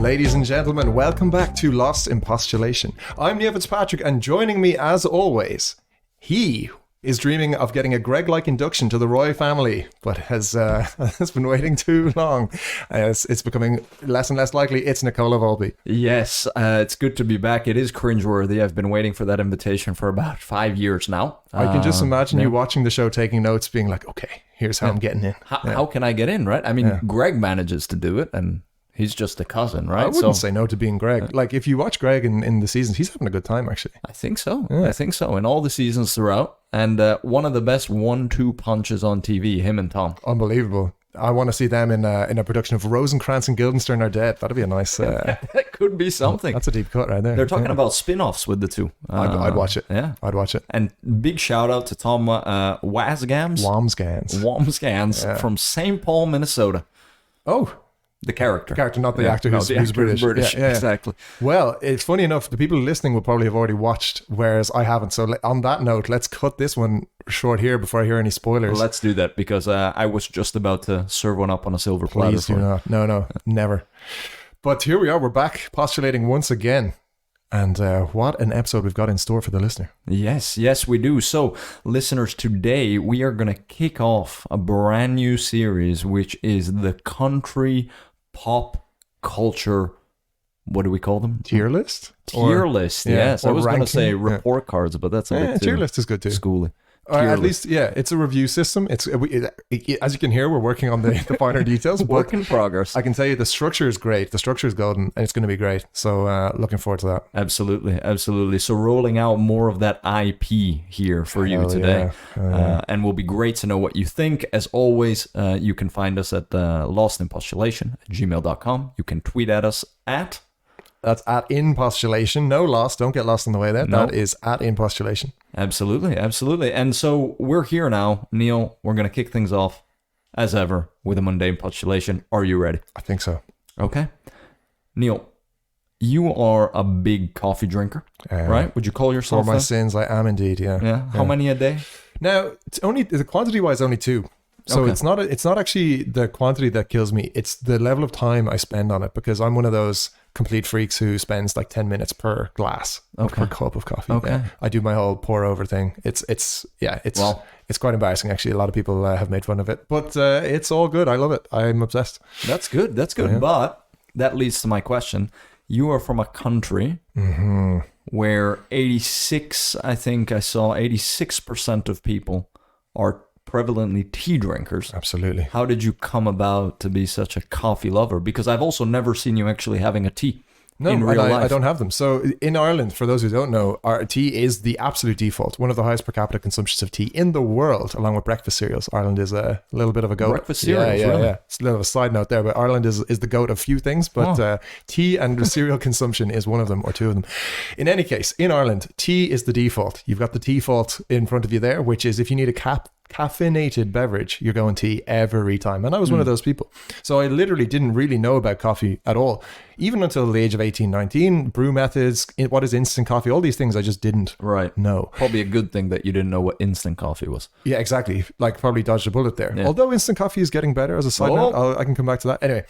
Ladies and gentlemen, welcome back to Lost in Postulation. I'm Neil Fitzpatrick, and joining me as always, he is dreaming of getting a Greg-like induction to the Roy family, but has been waiting too long. It's becoming less and less likely. It's Nicola Volpe. Yes, it's good to be back. It is cringeworthy. I've been waiting for that invitation for about 5 years now. I can just imagine you watching the show, taking notes, being like, okay, here's how I'm getting in. How can I get in, right? I mean, Greg manages to do it, and he's just a cousin, right? I wouldn't say no to being Greg. Like, if you watch Greg in the seasons, he's having a good time, actually. I think so. Yeah. I think so. In all the seasons throughout. And one of the best 1-2 punches on TV, him and Tom. Unbelievable. I want to see them in a production of Rosencrantz and Guildenstern Are Dead. That'd be a nice... that could be something. That's a deep cut right there. They're talking about spin-offs with the two. I'd watch it. Yeah. I'd watch it. And big shout out to Tom Wamsgans from St. Paul, Minnesota. Oh, the character. Not the actor who's British. Yeah, exactly. Well, it's funny enough, the people listening will probably have already watched, whereas I haven't. So on that note, let's cut this one short here before I hear any spoilers. Well, let's do that, because I was just about to serve one up on a silver platter. Please do not. No, never. But here we are. We're back postulating once again. And what an episode we've got in store for the listener. Yes, we do. So, listeners, today we are going to kick off a brand new series, which is the country pop culture, what do we call them? Tier list? Tier list, yes. I was going to say report cards, but that's a bit too tier list is good too. Schooly. At least, it's a review system. As you can hear, we're working on the finer details. Work in progress. I can tell you the structure is great. The structure is golden, and it's going to be great. So looking forward to that. Absolutely. So rolling out more of that IP here for you today. And will be great to know what you think. As always, you can find us at lostinpostulation@gmail.com. You can tweet at us at... That's at in postulation. No loss. Don't get lost on the way there. No. That is at in postulation. Absolutely. And so we're here now. Neil, we're going to kick things off, as ever, with a mundane postulation. Are you ready? I think so. Okay. Neil, you are a big coffee drinker, right? Would you call yourself for my sins, I am indeed, Yeah. How many a day? Now, it's only the quantity-wise, only 2. So it's not actually the quantity that kills me. It's the level of time I spend on it, because I'm one of those complete freaks who spends like 10 minutes per glass per cup of coffee. Okay. Yeah. I do my whole pour over thing. It's quite embarrassing actually. A lot of people have made fun of it, but it's all good. I love it. I'm obsessed. That's good. Yeah. But that leads to my question. You are from a country where 86% of people are prevalently tea drinkers. Absolutely. How did you come about to be such a coffee lover? Because I've also never seen you actually having a tea in real life. I don't have them. So in Ireland, for those who don't know, our tea is the absolute default. One of the highest per capita consumptions of tea in the world, along with breakfast cereals. Ireland is a little bit of a goat. Breakfast cereals, yeah. It's a little of a side note there, but Ireland is the goat of few things, but tea and cereal consumption is one of them, or two of them. In any case, in Ireland, tea is the default. You've got the default in front of you there, which is if you need a caffeinated beverage, you're going tea every time. And I was one of those people. So I literally didn't really know about coffee at all, even until the age of 18, 19. Brew methods, what is instant coffee, all these things I just didn't know. Probably a good thing that you didn't know what instant coffee was. Yeah, exactly. Like, probably dodged a bullet there. Yeah. Although instant coffee is getting better as a side note. I can come back to that. Anyway,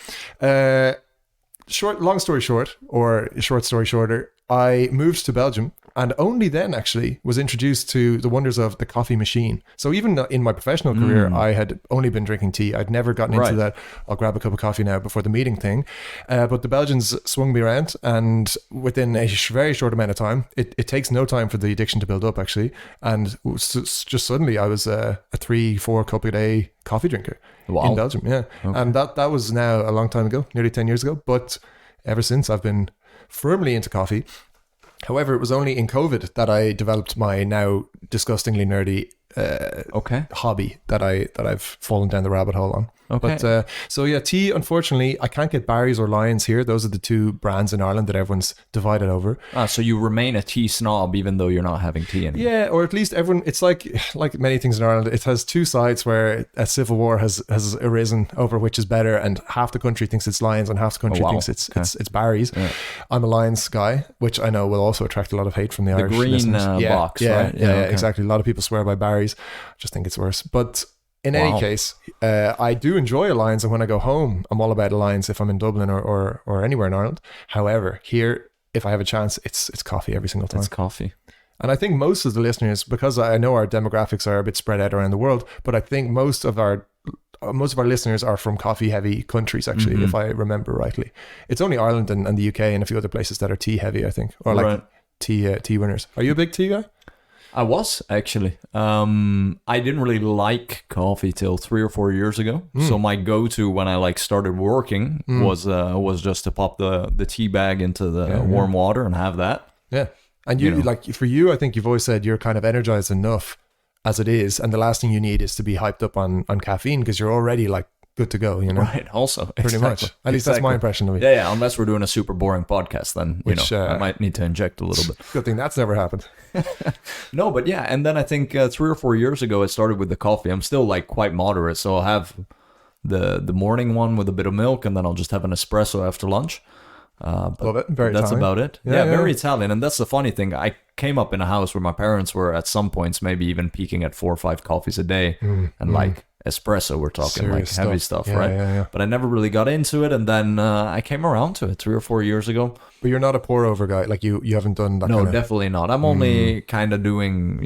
long story short, or short story shorter, I moved to Belgium, and only then actually was introduced to the wonders of the coffee machine. So even in my professional career, I had only been drinking tea. I'd never gotten into that, I'll grab a cup of coffee now before the meeting thing. But the Belgians swung me around, and within a very short amount of time, it takes no time for the addiction to build up actually. And just suddenly I was a 3-4 cup a day coffee drinker in Belgium. Yeah. Okay. And that was now a long time ago, nearly 10 years ago. But ever since, I've been firmly into coffee. However, it was only in COVID that I developed my now disgustingly nerdy hobby that I've fallen down the rabbit hole on. Okay. But tea, unfortunately, I can't get Barry's or Lyons here. Those are the two brands in Ireland that everyone's divided over. So you remain a tea snob even though you're not having tea anymore. Yeah, or at least everyone, it's like many things in Ireland, it has two sides where a civil war has arisen over which is better, and half the country thinks it's Lyons and half the country thinks it's Barry's. Yeah. I'm a Lyons guy, which I know will also attract a lot of hate from the Irish green listeners. box, right? Yeah, exactly. A lot of people swear by Barry's. I just think it's worse. But In any case, I do enjoy Alliance, and when I go home, I'm all about Alliance if I'm in Dublin or anywhere in Ireland. However, here, if I have a chance, it's coffee every single time. It's coffee. And I think most of the listeners, because I know our demographics are a bit spread out around the world, but I think most of our listeners are from coffee-heavy countries, actually, if I remember rightly. It's only Ireland and the UK and a few other places that are tea-heavy, I think, or like tea winners. Are you a big tea guy? I was, actually. I didn't really like coffee till 3 or 4 years ago. So my go-to when I like started working was just to pop the tea bag into the warm water and have that. Yeah. And you like, for you, I think you've always said you're kind of energized enough as it is, and the last thing you need is to be hyped up on caffeine because you're already like good to go, you know? Right, also. Pretty much. At least that's my impression of it. Yeah, unless we're doing a super boring podcast, then, I might need to inject a little bit. Good thing that's never happened. No, but yeah, and then I think 3 or 4 years ago, I started with the coffee. I'm still like quite moderate, so I'll have the morning one with a bit of milk, and then I'll just have an espresso after lunch. Love it. Very that's Italian. About it. Yeah, very Italian. And that's the funny thing. I came up in a house where my parents were at some points maybe even peaking at 4 or 5 coffees a day. And like espresso, we're talking serious like heavy stuff, right? Yeah. But I never really got into it. And then I came around to it 3 or 4 years ago. But you're not a pour over guy. Like you haven't done that. No, definitely not. I'm only kind of doing,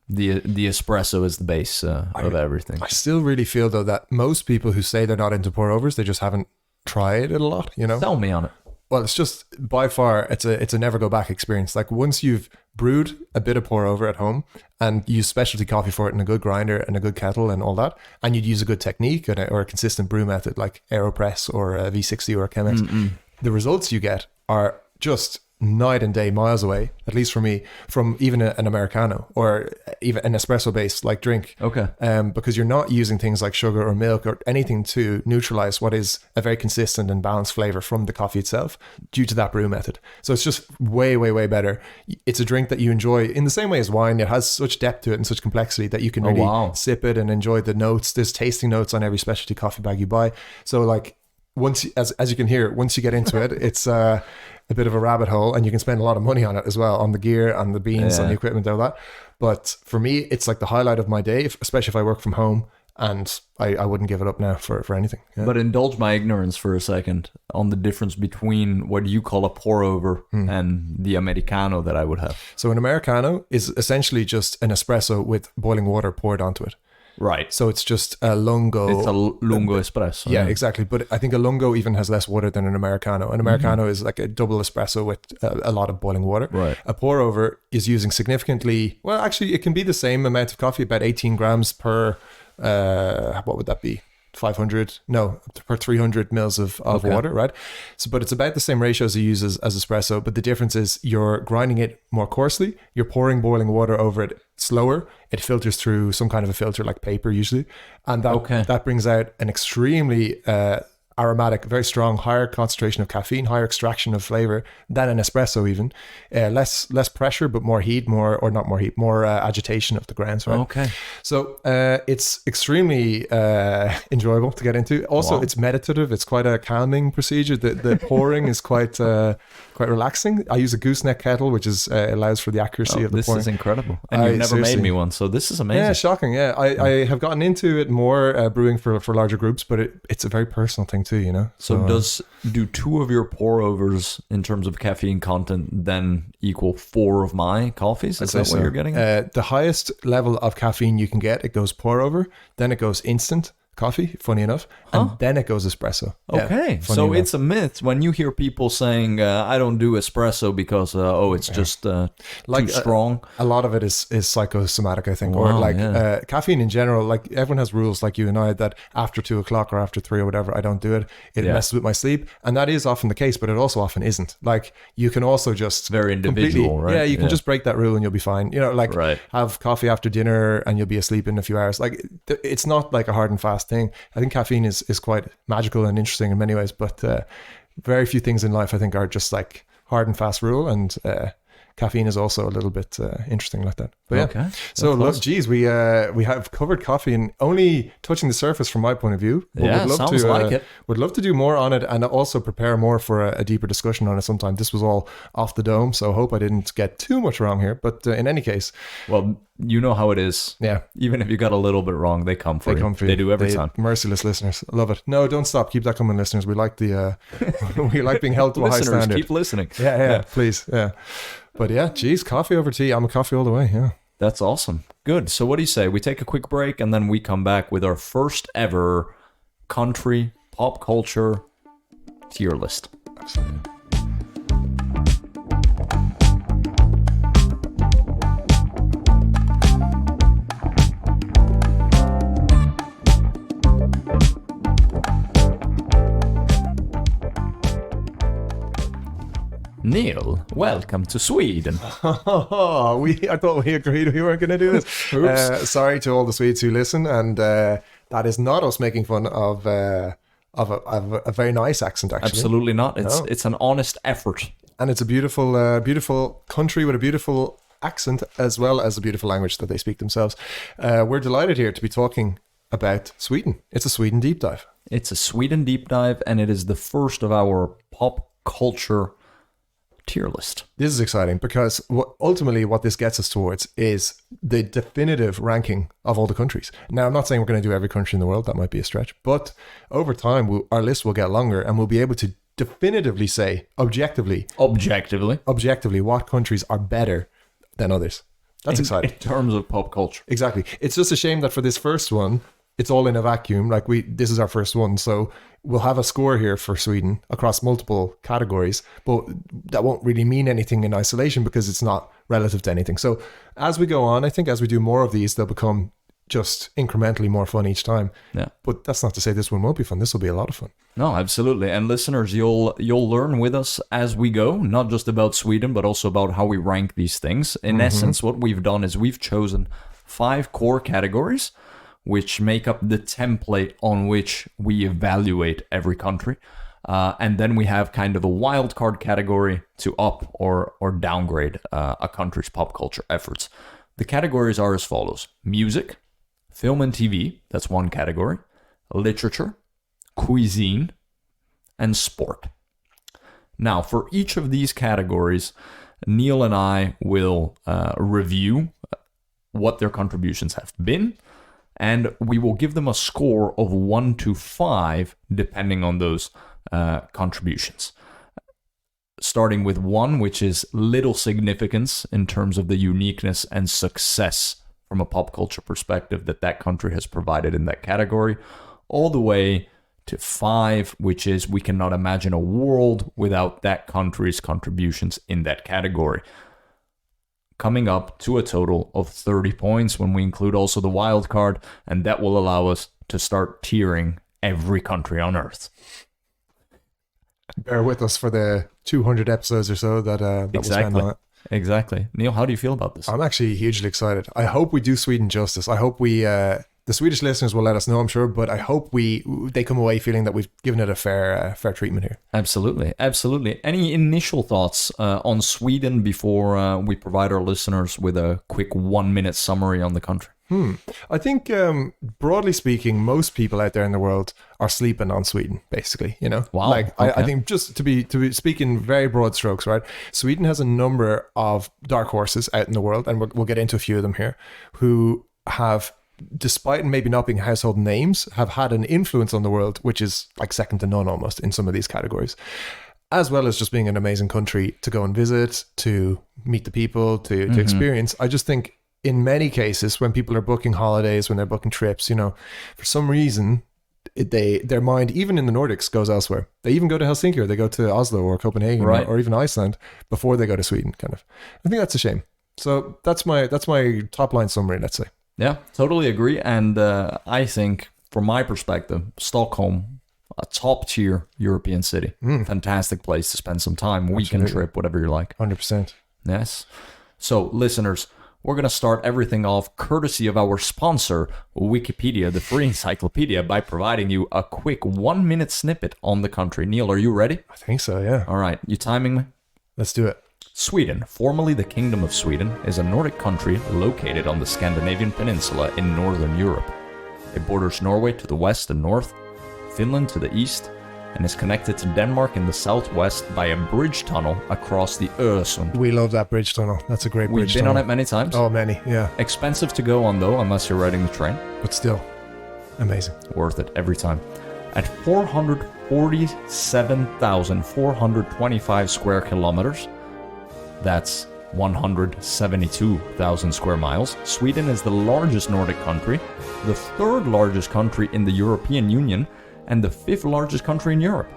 the espresso is the base of everything. I still really feel though that most people who say they're not into pour overs, they just haven't tried it a lot, Tell me on it. Well, it's just by far it's a never go back experience. Like once you've brewed a bit of pour over at home and use specialty coffee for it in a good grinder and a good kettle and all that, and you'd use a good technique or a consistent brew method like AeroPress or a V60 or a Chemex, the results you get are just night and day, miles away, at least for me, from even an Americano or even an espresso based like drink. Okay. Because you're not using things like sugar or milk or anything to neutralize what is a very consistent and balanced flavor from the coffee itself due to that brew method. So it's just way, way, way better. It's a drink that you enjoy in the same way as wine. It has such depth to it and such complexity that you can really sip it and enjoy the notes. There's tasting notes on every specialty coffee bag you buy. So like once, as you can hear, once you get into it, it's a bit of a rabbit hole, and you can spend a lot of money on it as well, on the gear, on the beans, on the equipment, all that. But for me, it's like the highlight of my day, especially if I work from home, and I wouldn't give it up now for anything. Yeah. But indulge my ignorance for a second on the difference between what you call a pour over and the Americano that I would have. So an Americano is essentially just an espresso with boiling water poured onto it. Right. So it's just a lungo. It's a lungo espresso. Yeah, exactly. But I think a lungo even has less water than an Americano. An Americano is like a double espresso with a lot of boiling water. Right. A pour over is using significantly, well, actually, it can be the same amount of coffee, about 18 grams per, what would that be? 500, no, per 300 mils of water, right? So, but it's about the same ratio as you use as espresso, but the difference is you're grinding it more coarsely, you're pouring boiling water over it slower, it filters through some kind of a filter like paper usually, and that brings out an extremely aromatic, very strong, higher concentration of caffeine, higher extraction of flavor than an espresso even. Less pressure, but more heat, more agitation of the grounds, right? Okay. So it's extremely enjoyable to get into. Also, it's meditative. It's quite a calming procedure. The pouring is quite relaxing. I use a gooseneck kettle, which allows for the accuracy of the pouring. This is incredible. And you've never made me one, so this is amazing. Yeah, shocking. Yeah, I have gotten into it more brewing for larger groups, but it's a very personal thing too, So do 2 of your pour overs in terms of caffeine content then equal 4 of my coffees? Is that what you're getting at? The highest level of caffeine you can get, it goes pour over, then it goes instant coffee, funny enough, and then it goes espresso. Okay, so it's a myth when you hear people saying I don't do espresso because it's just too strong. A lot of it is psychosomatic, I think, or like caffeine in general. Like everyone has rules, like you and I, that after 2 o'clock or after 3 or whatever, I don't do it. It messes with my sleep, and that is often the case, but it also often isn't. Like you can also just very individual, right? Yeah, you can just break that rule and you'll be fine. Have coffee after dinner and you'll be asleep in a few hours. Like it's not like a hard and fast thing. I think caffeine is quite magical and interesting in many ways, but very few things in life I think are just like hard and fast rule, and caffeine is also a little bit interesting like that. But yeah, so look, geez, we have covered coffee and only touching the surface from my point of view. Yeah, sounds like it. Would love to do more on it and also prepare more for a deeper discussion on it sometime. This was all off the dome, so I hope I didn't get too much wrong here. But in any case, well, you know how it is. Yeah. Even if you got a little bit wrong, they come for you. They do every time. Merciless listeners. I love it. No, don't stop. Keep that coming, listeners. We like the we like being held to a high standard. Keep listening. Yeah, please. Yeah. But yeah, geez, coffee over tea. I'm a coffee all the way. Yeah. That's awesome. Good. So what do you say? We take a quick break and then we come back with our first ever country pop culture tier list. Absolutely. Neil, welcome to Sweden. I thought we agreed we weren't going to do this. Oops. Sorry to all the Swedes who listen, and that is not us making fun of a very nice accent. Actually, Absolutely not. It's an honest effort, and it's a beautiful, beautiful country with a beautiful accent as well as a beautiful language that they speak themselves. We're delighted here to be talking about Sweden. It's a Sweden deep dive. It's a Sweden deep dive, and it is the first of our pop culture tier list. This is exciting because ultimately what this gets us towards is the definitive ranking of all the countries. Now, I'm not saying we're going to do every country in the world. That might be a stretch. But over time, our list will get longer and we'll be able to definitively say objectively, what countries are better than others. That's exciting. In terms of pop culture. Exactly. It's just a shame that for this first one, it's all in a vacuum. Like this is our first one. So we'll have a score here for Sweden across multiple categories, but that won't really mean anything in isolation because it's not relative to anything. So as we go on, I think as we do more of these, they'll become just incrementally more fun each time. Yeah. But that's not to say this one won't be fun. This will be a lot of fun. No, absolutely. And listeners, you'll learn with us as we go, not just about Sweden, but also about how we rank these things. In essence, what we've done is we've chosen 5 core categories which make up the template on which we evaluate every country. And then we have kind of a wild card category to up or downgrade a country's pop culture efforts. The categories are as follows: music, film and TV, that's one category, literature, cuisine, and sport. Now, for each of these categories, Neil and I will review what their contributions have been, and we will give them a score of 1 to 5, depending on those contributions. Starting with 1, which is little significance in terms of the uniqueness and success from a pop culture perspective that country has provided in that category, all the way to 5, which is we cannot imagine a world without that country's contributions in that category. Coming up to a total of 30 points when we include also the wild card, and that will allow us to start tiering every country on Earth. Bear with us for the 200 episodes or so that we'll spend on it. Exactly. Neil, how do you feel about this? I'm actually hugely excited. I hope we do Sweden justice. I hope we... the Swedish listeners will let us know, I'm sure, but I hope they come away feeling that we've given it a fair treatment here. Absolutely. Any initial thoughts on Sweden before we provide our listeners with a quick 1-minute summary on the country? I think, broadly speaking, most people out there in the world are sleeping on Sweden, basically, you know? Wow. Like, okay. I think just to be speak in very broad strokes, right? Sweden has a number of dark horses out in the world, and we'll get into a few of them here, who have, despite maybe not being household names, have had an influence on the world, which is like second to none almost in some of these categories, as well as just being an amazing country to go and visit, to meet the people, to experience. I just think in many cases, when people are booking holidays, when they're booking trips, you know, for some reason, their mind, even in the Nordics, goes elsewhere. They even go to Helsinki, or they go to Oslo or Copenhagen, right, or even Iceland before they go to Sweden, kind of. I think that's a shame. So that's my top line summary, let's say. Yeah, totally agree. And I think, from my perspective, Stockholm, a top tier European city. Fantastic place to spend some time, weekend trip, whatever you like. 100%. Yes. So, listeners, we're going to start everything off courtesy of our sponsor, Wikipedia, the free encyclopedia, by providing you a quick 1-minute snippet on the country. Neil, are you ready? I think so, yeah. All right. You timing me? Let's do it. Sweden, formerly the Kingdom of Sweden, is a Nordic country located on the Scandinavian peninsula in northern Europe. It borders Norway to the west and north, Finland to the east, and is connected to Denmark in the southwest by a bridge tunnel across the Öresund. We love that bridge tunnel. That's a great bridge We've been tunnel. on it many times. Oh, many, yeah. Expensive to go on though, unless you're riding the train. But still, amazing. Worth it every time. At 447,425 square kilometers, that's 172,000 square miles, Sweden is the largest Nordic country, the third largest country in the European Union, and the fifth largest country in Europe.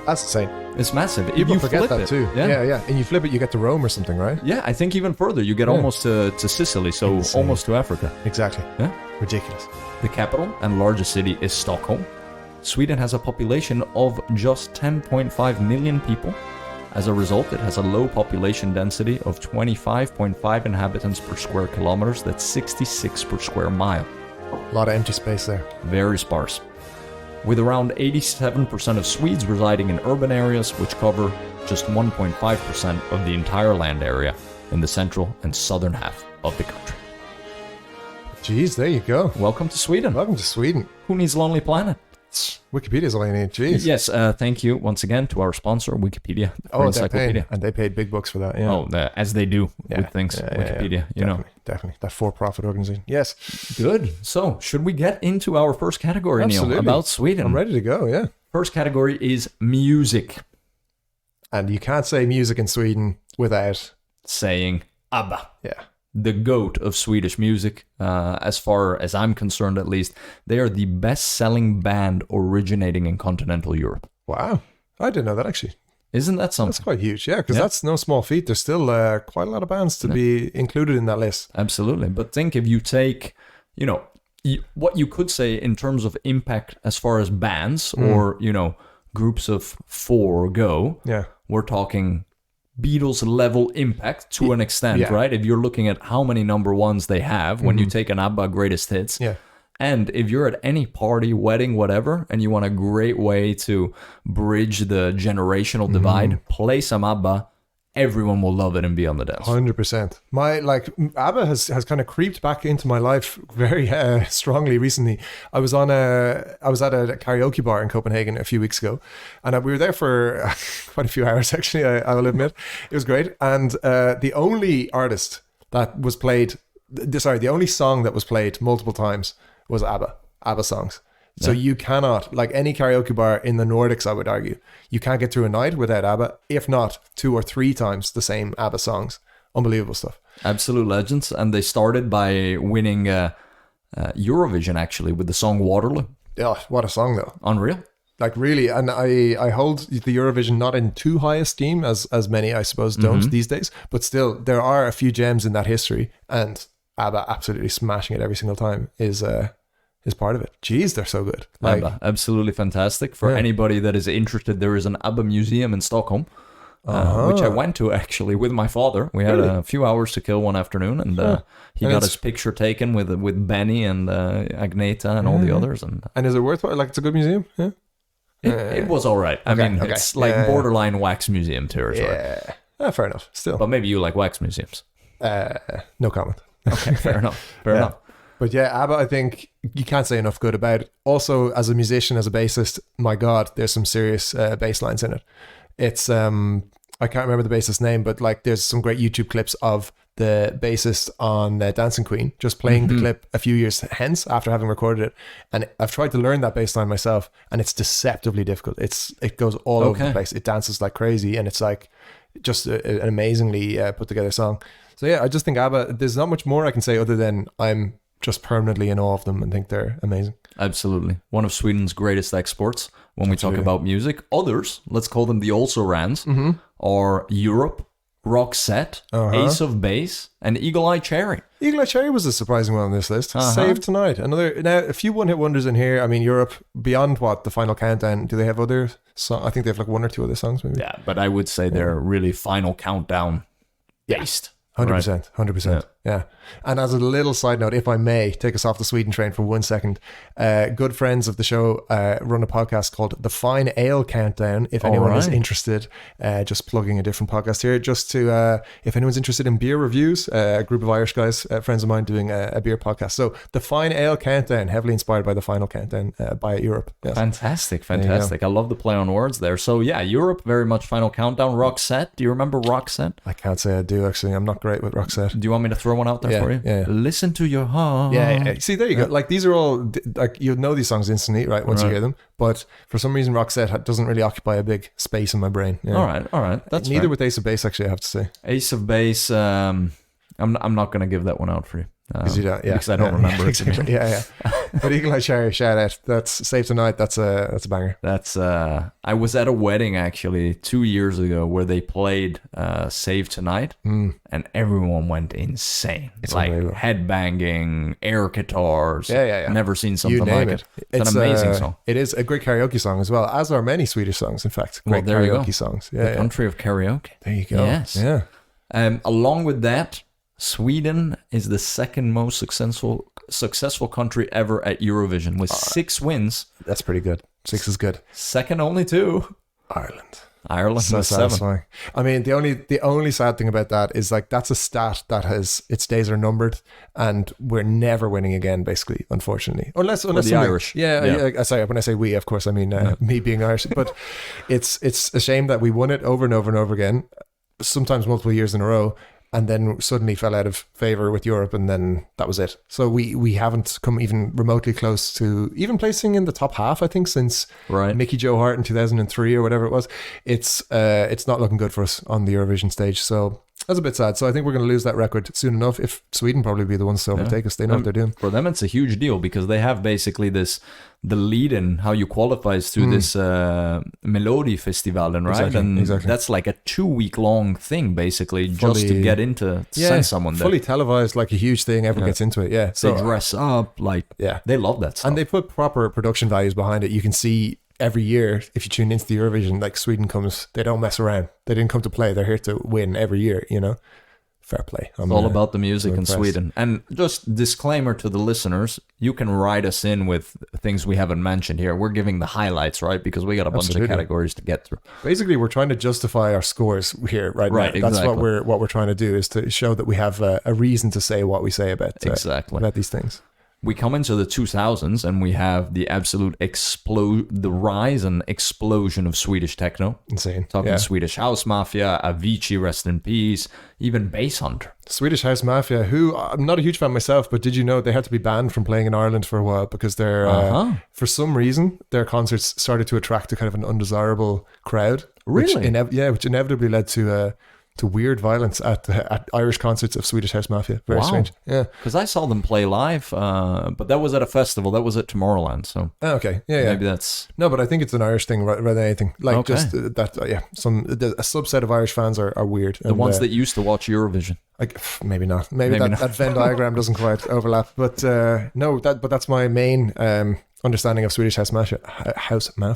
That's insane. It's massive. If People you forget flip that it, too. Yeah. And you flip it, you get to Rome or something, right? Yeah, I think even further. You get almost to Sicily, so Insane. almost to Africa. Exactly. Yeah. Ridiculous. The capital and largest city is Stockholm. Sweden has a population of just 10.5 million people. As a result, it has a low population density of 25.5 inhabitants per square kilometers. That's 66 per square mile. A lot of empty space there. Very sparse. With around 87% of Swedes residing in urban areas, which cover just 1.5% of the entire land area in the central and southern half of the country. Jeez, there you go. Welcome to Sweden. Welcome to Sweden. Who needs Lonely Planet? Wikipedia is all you need. Jeez. Yes, thank you once again to our sponsor, Wikipedia. Oh, Encyclopedia. and they paid big bucks for that. Yeah. Oh, as they do with things. Yeah, Wikipedia, you know. Definitely. That for-profit organization. Yes. Good. So, should we get into our first category, Absolutely. Neil, about Sweden? I'm ready to go, yeah. First category is music. And you can't say music in Sweden without Saying ABBA. Yeah. The GOAT of Swedish music, as far as I'm concerned at least. They are the best-selling band originating in continental Europe. Wow. I didn't know that actually. Isn't that something? That's quite huge, yeah, because that's no small feat. There's still quite a lot of bands to be included in that list. Absolutely. But think if you take, what you could say in terms of impact as far as bands or, groups of four go, Yeah. we're talking Beatles level impact to an extent, Yeah. right? If you're looking at how many number ones they have when you take an ABBA greatest hits. Yeah. And if you're at any party, wedding, whatever, and you want a great way to bridge the generational divide, play some ABBA. Everyone will love it and be on the dance. 100%. ABBA has kind of creeped back into my life very strongly recently. I was at a karaoke bar in Copenhagen a few weeks ago, and we were there for quite a few hours. Actually, I will admit, it was great. And the only artist that was played, the only song that was played multiple times was ABBA songs. So you cannot, like any karaoke bar in the Nordics, I would argue, you can't get through a night without ABBA, if not 2 or 3 times the same ABBA songs. Unbelievable stuff. Absolute legends. And they started by winning Eurovision, actually, with the song Waterloo. Oh, what a song, though. Unreal. Like, really. And I hold the Eurovision not in too high esteem, as many, I suppose, don't these days. But still, there are a few gems in that history. And ABBA absolutely smashing it every single time is part of it. Jeez, they're so good. Like, ABBA, absolutely fantastic. For anybody that is interested, there is an ABBA museum in Stockholm, which I went to actually with my father. We had a few hours to kill one afternoon, and he got his picture taken with Benny and Agneta and all the others. And is it worthwhile? Like, it's a good museum? Yeah. It was all right. I mean, it's like borderline wax museum territory. Yeah. Fair enough. Still. But maybe you like wax museums. No comment. Okay, fair enough. Fair enough. But yeah, ABBA, I think you can't say enough good about it. Also, as a musician, as a bassist, my God, there's some serious bass lines in it. It's, I can't remember the bassist's name, but like there's some great YouTube clips of the bassist on Dancing Queen, just playing the clip a few years hence after having recorded it. And I've tried to learn that bass line myself, and it's deceptively difficult. It goes all over the place. It dances like crazy, and it's like just an amazingly put together song. So yeah, I just think ABBA, there's not much more I can say other than I'm just permanently in awe of them and think they're amazing. Absolutely. One of Sweden's greatest exports when we talk about music. Others, let's call them the also-rans, are Europe, Roxette, Ace of Base, and Eagle Eye Cherry. Eagle Eye Cherry was a surprising one on this list. Save Tonight. A few one-hit wonders in here. I mean, Europe, beyond the Final Countdown, do they have other songs? I think they have like 1 or 2 other songs maybe. Yeah, but I would say they're really Final Countdown based. 100%. 100%. Yeah. And as a little side note, if I may take us off the Sweden train for 1 second, good friends of the show run a podcast called The Fine Ale Countdown. If anyone is interested, just plugging a different podcast here, just to, if anyone's interested in beer reviews, a group of Irish guys, friends of mine doing a beer podcast. So The Fine Ale Countdown, heavily inspired by The Final Countdown by Europe. Yes. Fantastic. I love the play on words there. So yeah, Europe, very much Final Countdown. Roxette, do you remember Roxette? I can't say I do, actually. I'm not great with Roxette. Do you want me to throw one out there for you? Yeah. Listen to your heart. Yeah. See, there you go. Like, these are all, like, you'll know these songs instantly, right, once you hear them. But for some reason, Roxette doesn't really occupy a big space in my brain. Yeah. All right. That's neither fair. with Ace of Base, actually, I have to say. Ace of Base, I'm not going to give that one out for you. Because I don't remember it. Exactly. Yeah. But Eagle Eye Cherry, shout out. That's Save Tonight. That's a banger. That's I was at a wedding actually 2 years ago where they played Save Tonight, and everyone went insane. It's like headbanging, air guitars. Yeah. Never seen something like it. It's an amazing song. It is a great karaoke song as well, as are many Swedish songs. In fact, great karaoke songs. Yeah, the country of karaoke. There you go. Yes. Yeah. Along with that, Sweden is the second most successful country ever at Eurovision with 6 wins. That's pretty good. 6 is good. Second only to Ireland so with 7. Satisfying. I mean, the only sad thing about that is, like, that's a stat that has its days are numbered, and we're never winning again, basically, unfortunately. Unless the Irish. Yeah. Sorry, when I say we, of course, I mean me being Irish. But it's a shame that we won it over and over and over again, sometimes multiple years in a row, and then suddenly fell out of favor with Europe, and then that was it. So we haven't come even remotely close to even placing in the top half, I think, since Mickey Joe Hart in 2003 or whatever it was. It's not looking good for us on the Eurovision stage. So that's a bit sad. So I think we're going to lose that record soon enough. If Sweden probably be the ones to overtake us, they know what they're doing. For them, it's a huge deal because they have basically the lead in how you qualifies through this Melodifestivalen, right? Exactly. That's like a 2-week long thing, basically, just to get into send someone there. Fully televised, like a huge thing. Everyone gets into it. Yeah, so they dress up like they love that stuff, and they put proper production values behind it. You can see every year, if you tune into the Eurovision, like, Sweden comes, they don't mess around. They didn't come to play. They're here to win every year, you know? Fair play. It's all about the music in Sweden. And just disclaimer to the listeners, you can write us in with things we haven't mentioned here. We're giving the highlights, right? Because we got a bunch of categories to get through. Basically, we're trying to justify our scores here right now. Exactly. That's what we're trying to do, is to show that we have a reason to say what we say about these things. We come into the 2000s and we have the absolute the rise and explosion of Swedish techno. Insane. Talking Swedish House Mafia, Avicii, rest in peace, even Bass Hunter. Swedish House Mafia, who I'm not a huge fan myself, but did you know they had to be banned from playing in Ireland for a while because they're, for some reason, their concerts started to attract a kind of an undesirable crowd. Really? Which inevitably led to weird violence at Irish concerts of Swedish House Mafia. Very strange. Yeah. Because I saw them play live, but that was at a festival. That was at Tomorrowland. So okay. Yeah. Maybe that's... No, but I think it's an Irish thing rather than anything. Like, just that, a subset of Irish fans are weird. The ones that used to watch Eurovision. Like, maybe not. Maybe that Venn diagram doesn't quite overlap. But that's my main understanding of Swedish House Mafia.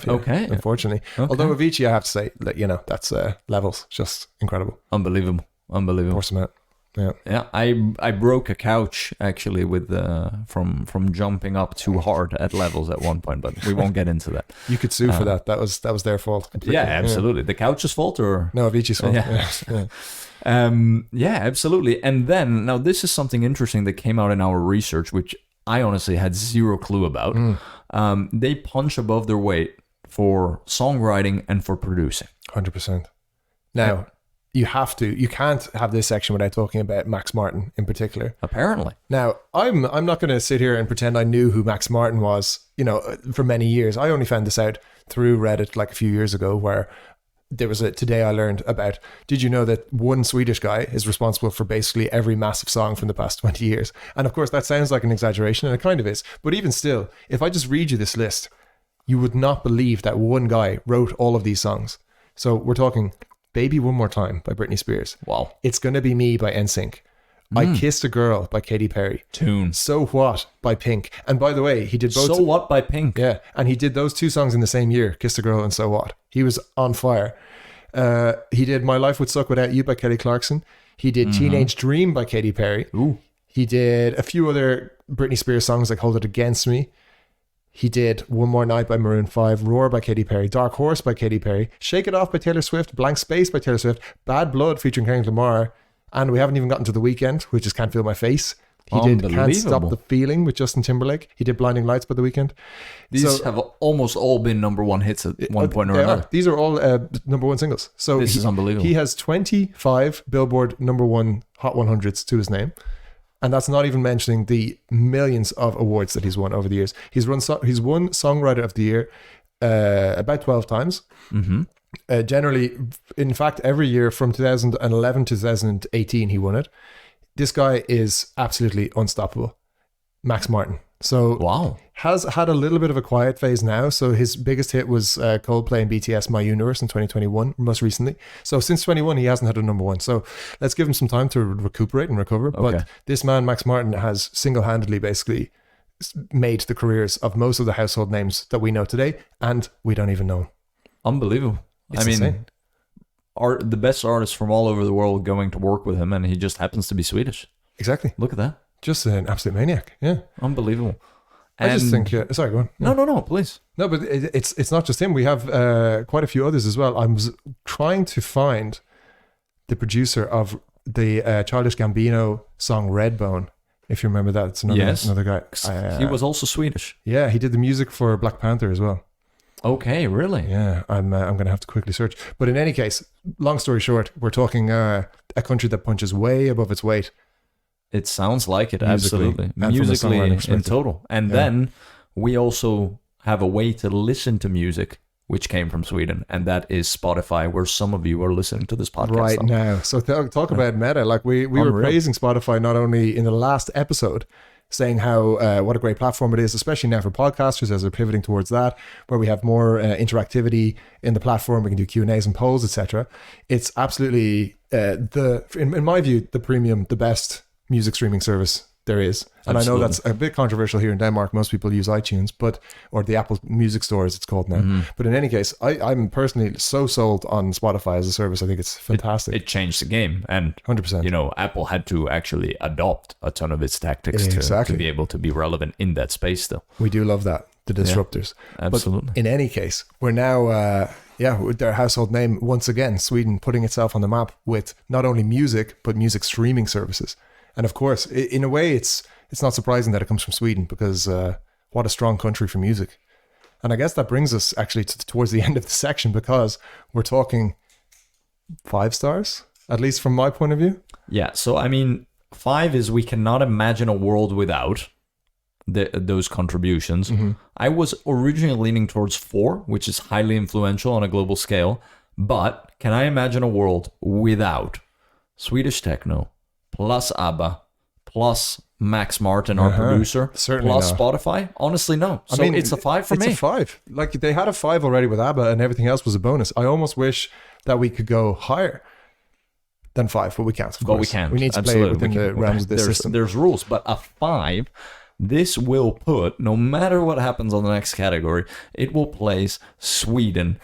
Okay. Unfortunately. Okay. Although Avicii, I have to say, that, you know, that's levels. Just incredible. Unbelievable. Force them out. Yeah. I broke a couch actually with from jumping up too hard at levels at one point, but we won't get into that. You could sue for that. That was their fault. Completely. Yeah, absolutely. The couch's fault, or no, Avicii's fault. Yeah, absolutely. And then now this is something interesting that came out in our research, which I honestly had zero clue about. They punch above their weight for songwriting and for producing. 100%. Now, you can't have this section without talking about Max Martin in particular. Apparently. Now, I'm not going to sit here and pretend I knew who Max Martin was, you know, for many years. I only found this out through Reddit like a few years ago, where there was today I learned about, did you know that one Swedish guy is responsible for basically every massive song from the past 20 years? And of course, that sounds like an exaggeration, and it kind of is. But even still, if I just read you this list, you would not believe that one guy wrote all of these songs. So we're talking Baby One More Time by Britney Spears. Wow. It's Gonna Be Me by NSYNC. I Kissed a Girl by Katy Perry. Tune. So What by Pink. And by the way, he did both. So What by Pink. Yeah. And he did those two songs in the same year, Kissed a Girl and So What. He was on fire. He did My Life Would Suck Without You by Kelly Clarkson. He did Teenage Dream by Katy Perry. Ooh. He did a few other Britney Spears songs like Hold It Against Me. He did One More Night by Maroon 5, Roar by Katy Perry, Dark Horse by Katy Perry, Shake It Off by Taylor Swift, Blank Space by Taylor Swift, Bad Blood featuring Kendrick Lamar, and we haven't even gotten to The Weeknd, which is Can't Feel My Face. He did Can't Stop the Feeling with Justin Timberlake. He did Blinding Lights by The Weeknd. These have almost all been number one hits at one point or another. These are all number one singles. So this is unbelievable. He has 25 Billboard number one Hot 100s to his name. And that's not even mentioning the millions of awards that he's won over the years. He's won Songwriter of the Year about 12 times. Generally, in fact, every year from 2011 to 2018, he won it. This guy is absolutely unstoppable. Max Martin. So wow. Has had a little bit of a quiet phase now. So his biggest hit was Coldplay and BTS My Universe in 2021, most recently. So since 21, he hasn't had a number one. So let's give him some time to recuperate and recover. Okay. But this man, Max Martin, has single-handedly basically made the careers of most of the household names that we know today, and we don't even know him. Unbelievable. It's insane. The best artists from all over the world going to work with him, and he just happens to be Swedish. Exactly. Look at that. Just an absolute maniac. Yeah. Unbelievable. I just think, sorry, go on. Yeah. No, please. No, but it's not just him. We have quite a few others as well. I was trying to find the producer of the Childish Gambino song Redbone, if you remember that. It's another guy. He was also Swedish. Yeah, he did the music for Black Panther as well. Okay, really? Yeah, I'm going to have to quickly search. But in any case, long story short, we're talking a country that punches way above its weight. It sounds like it, Musically, absolutely. Musically in total. And then we also have a way to listen to music, which came from Sweden, and that is Spotify, where some of you are listening to this podcast right now. So talk about meta. Like we were praising Spotify not only in the last episode, saying how what a great platform it is, especially now for podcasters as they're pivoting towards that, where we have more interactivity in the platform. We can do Q&As and polls, etc. It's absolutely in my view, the premium, the best music streaming service there is. And absolutely. I know that's a bit controversial here in Denmark. Most people use iTunes, or the Apple Music Store as it's called now. But in any case, I'm personally so sold on Spotify as a service. I think it's fantastic. It changed the game, and 100%. Apple had to actually adopt a ton of its tactics to be able to be relevant in that space still. We do love that, the disruptors. Yeah, absolutely. But in any case, we're now with their household name once again, Sweden putting itself on the map with not only music but music streaming services. And of course, in a way, it's not surprising that it comes from Sweden, because what a strong country for music. And I guess that brings us actually towards the end of the section, because we're talking 5 stars, at least from my point of view. Yeah, so I mean, 5 is we cannot imagine a world without those contributions. I was originally leaning towards 4, which is highly influential on a global scale. But can I imagine a world without Swedish techno, plus ABBA, plus Max Martin, our producer, certainly plus not. Spotify? Honestly, no. So I mean, it's a 5 for me. It's a 5. Like, they had a 5 already with ABBA, and everything else was a bonus. I almost wish that we could go higher than 5, but we can't, of course. But we can't. We need to play it within the realms of this system. There's rules, but a 5, this will put, no matter what happens on the next category, it will place Sweden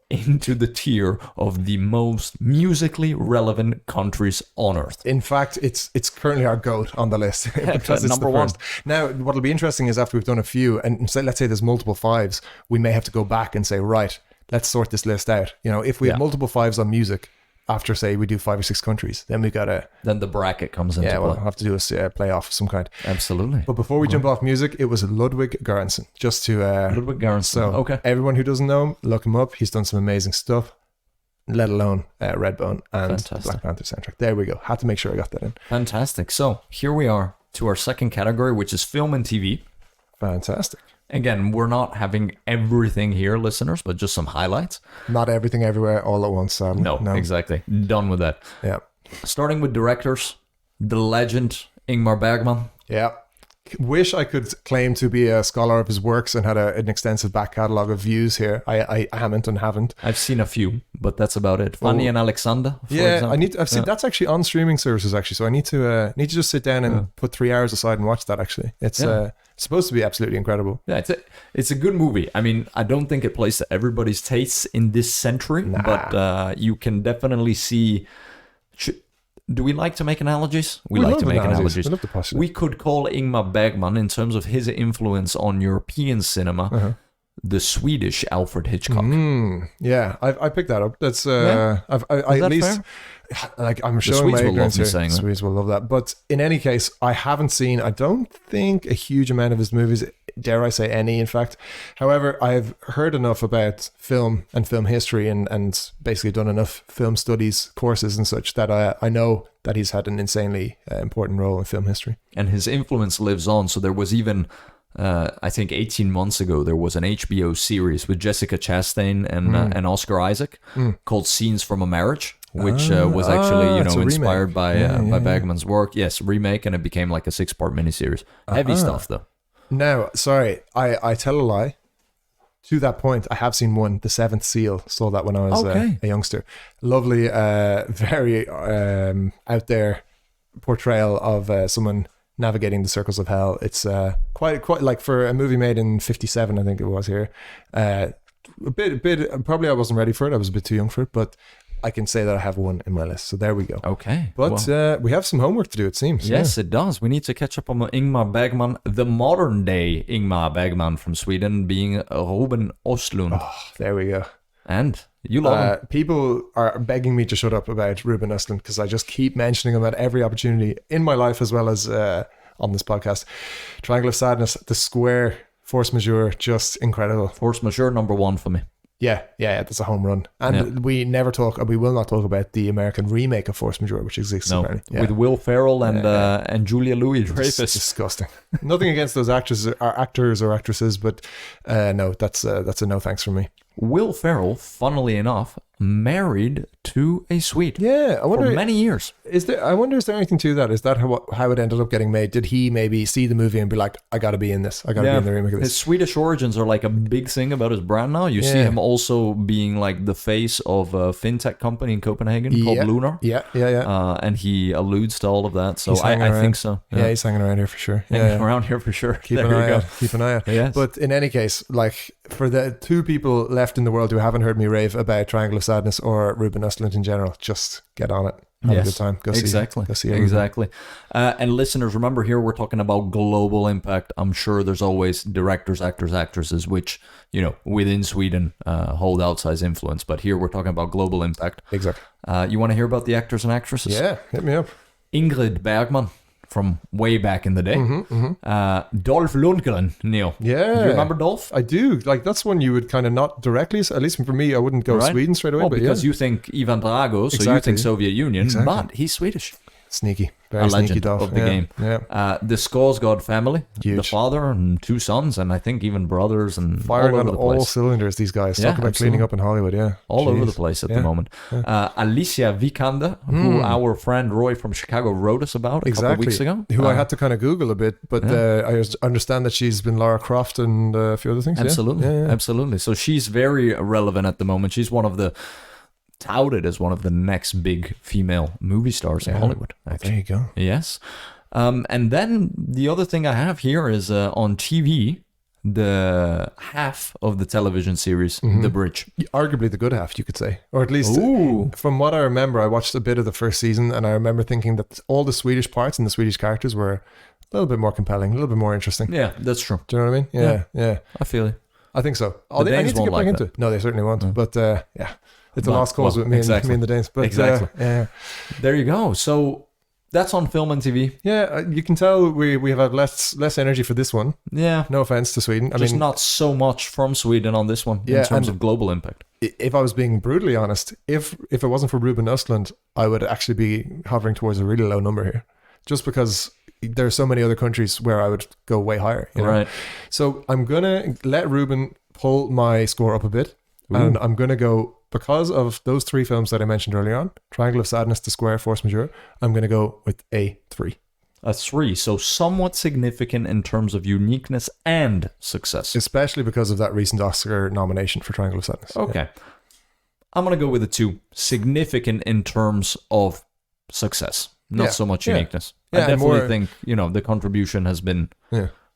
into the tier of the most musically relevant countries on earth. In fact, it's currently our GOAT on the list because it's number the first. Now, what'll be interesting is after we've done a few, and let's say there's multiple 5s, we may have to go back and say, right, let's sort this list out. If we have multiple 5s on music, after say we do 5 or 6 countries, then we gotta. Then the bracket comes into play. We'll have to do a playoff of some kind. Absolutely. But before we jump off music, it was Ludwig Göransson. Just to Ludwig Göransson. So okay. Everyone who doesn't know him, look him up. He's done some amazing stuff. Let alone Redbone and Black Panther soundtrack. There we go. Had to make sure I got that in. Fantastic. So here we are to our second category, which is film and TV. Fantastic. Again, we're not having everything here, listeners, but just some highlights. Not everything everywhere all at once, sadly. No, exactly. Done with that. Yeah. Starting with directors, the legend Ingmar Bergman. Yeah. Wish I could claim to be a scholar of his works and had an extensive back catalogue of views here. I haven't. I've seen a few, but that's about it. Fanny and Alexander, for example. I've seen that's actually on streaming services, actually. So I need to just sit down and put 3 hours aside and watch that, actually. It's Supposed to be absolutely incredible. Yeah, it's a good movie. I mean, I don't think it plays to everybody's tastes in this century, but you can definitely see. Do we like to make analogies? We like to make analogies. We love the postulate. We could call Ingmar Bergman, in terms of his influence on European cinema, the Swedish Alfred Hitchcock. Yeah, I picked that up. That's I at least fair? Like I'm showing my ignorance here. Swedes will love that. But in any case, I haven't seen. I don't think a huge amount of his movies. Dare I say any? In fact, however, I've heard enough about film and film history, and basically done enough film studies courses and such that I know that he's had an insanely important role in film history. And his influence lives on. So there was even. I think 18 months ago, there was an HBO series with Jessica Chastain and Oscar Isaac called Scenes from a Marriage, which was actually inspired by Bergman's work. Yes, remake, and it became like a 6-part miniseries. Heavy stuff, though. No, sorry, I tell a lie. To that point, I have seen one, The Seventh Seal. Saw that when I was a youngster. Lovely, very out there portrayal of someone navigating the circles of hell. It's quite like for a movie made in 57, I think it was here. A bit. Probably I wasn't ready for it. I was a bit too young for it, but I can say that I have one in my list. So there we go. Okay. But we have some homework to do, it seems. Yes, it does. We need to catch up on Ingmar Bergman, the modern day Ingmar Bergman from Sweden, being Ruben Östlund. Oh, there we go. And you love him. People are begging me to shut up about Ruben Östlund because I just keep mentioning him at every opportunity in my life, as well as on this podcast. Triangle of Sadness, The Square, Force Majeure, just incredible. Force Majeure, number 1 for me. Yeah, that's a home run. And we will not talk about the American remake of Force Majeure, which exists apparently. With Will Ferrell and Julia Louis-Dreyfus. It's disgusting. Nothing against those actors or actresses, but no, that's a no thanks from me. Will Ferrell, funnily enough, married to a Swede. Yeah, I wonder for many years. Is there anything to that? Is that how it ended up getting made? Did he maybe see the movie and be like, I got to be in this. I got to be in the remake of this. His Swedish origins are like a big thing about his brand now. You see him also being like the face of a fintech company in Copenhagen called Lunar. Yeah. And he alludes to all of that. So I think so. Yeah, he's hanging around here for sure. Around here for sure. Keep an eye out. Yes. But in any case, like for the 2 people left in the world who haven't heard me rave about Triangle of Sadness or Ruben Östlund in general, just get on it. Have a good time. Go see everything. Exactly. And listeners, remember here we're talking about global impact. I'm sure there's always directors, actors, actresses, which, within Sweden hold outsized influence. But here we're talking about global impact. Exactly. You want to hear about the actors and actresses? Yeah, hit me up. Ingrid Bergman from way back in the day. Dolph Lundgren, Neil. Yeah. Do you remember Dolph? I do. Like, that's one you would kind of not directly, at least for me, I wouldn't go Sweden straight away. Well, because you think Ivan Drago, so you think Soviet Union, but he's Swedish. Sneaky. Very sneaky Dolph of the game. Yeah. The Skarsgård family, huge. The father and 2 sons, and I think even brothers, and firing all over on the place. All cylinders, these guys. Talk about cleaning up in Hollywood, all over the place at the moment. Alicia Vikander, who our friend Roy from Chicago wrote us about a couple of weeks ago. Who I had to kind of Google a bit, but I understand that she's been Lara Croft and a few other things. Absolutely. So she's very relevant at the moment. She's touted as one of the next big female movie stars in Hollywood. Actually. There you go. Yes. And then the other thing I have here is on TV, the half of the television series, The Bridge. Arguably the good half, you could say. Or at least, from what I remember, I watched a bit of the first season, and I remember thinking that all the Swedish parts and the Swedish characters were a little bit more compelling, a little bit more interesting. Yeah, that's true. Do you know what I mean? Yeah. I feel it. I think so. The Danes I need to get back into it. No, they certainly won't. But it's a lost cause with me and the Danes. But, exactly. There you go. So that's on film and TV. Yeah, you can tell we have had less energy for this one. Yeah. No offense to Sweden. I mean, not so much from Sweden on this one in terms of global impact. If I was being brutally honest, if it wasn't for Ruben Östlund, I would actually be hovering towards a really low number here. Just because there are so many other countries where I would go way higher. Right. So I'm going to let Ruben pull my score up a bit. And I'm going to go, because of those 3 films that I mentioned earlier on, Triangle of Sadness, The Square, Force Majeure, I'm going to go with a 3. A 3, so somewhat significant in terms of uniqueness and success. Especially because of that recent Oscar nomination for Triangle of Sadness. Okay. I'm going to go with a 2. Significant in terms of success, not so much uniqueness. I definitely think, the contribution has been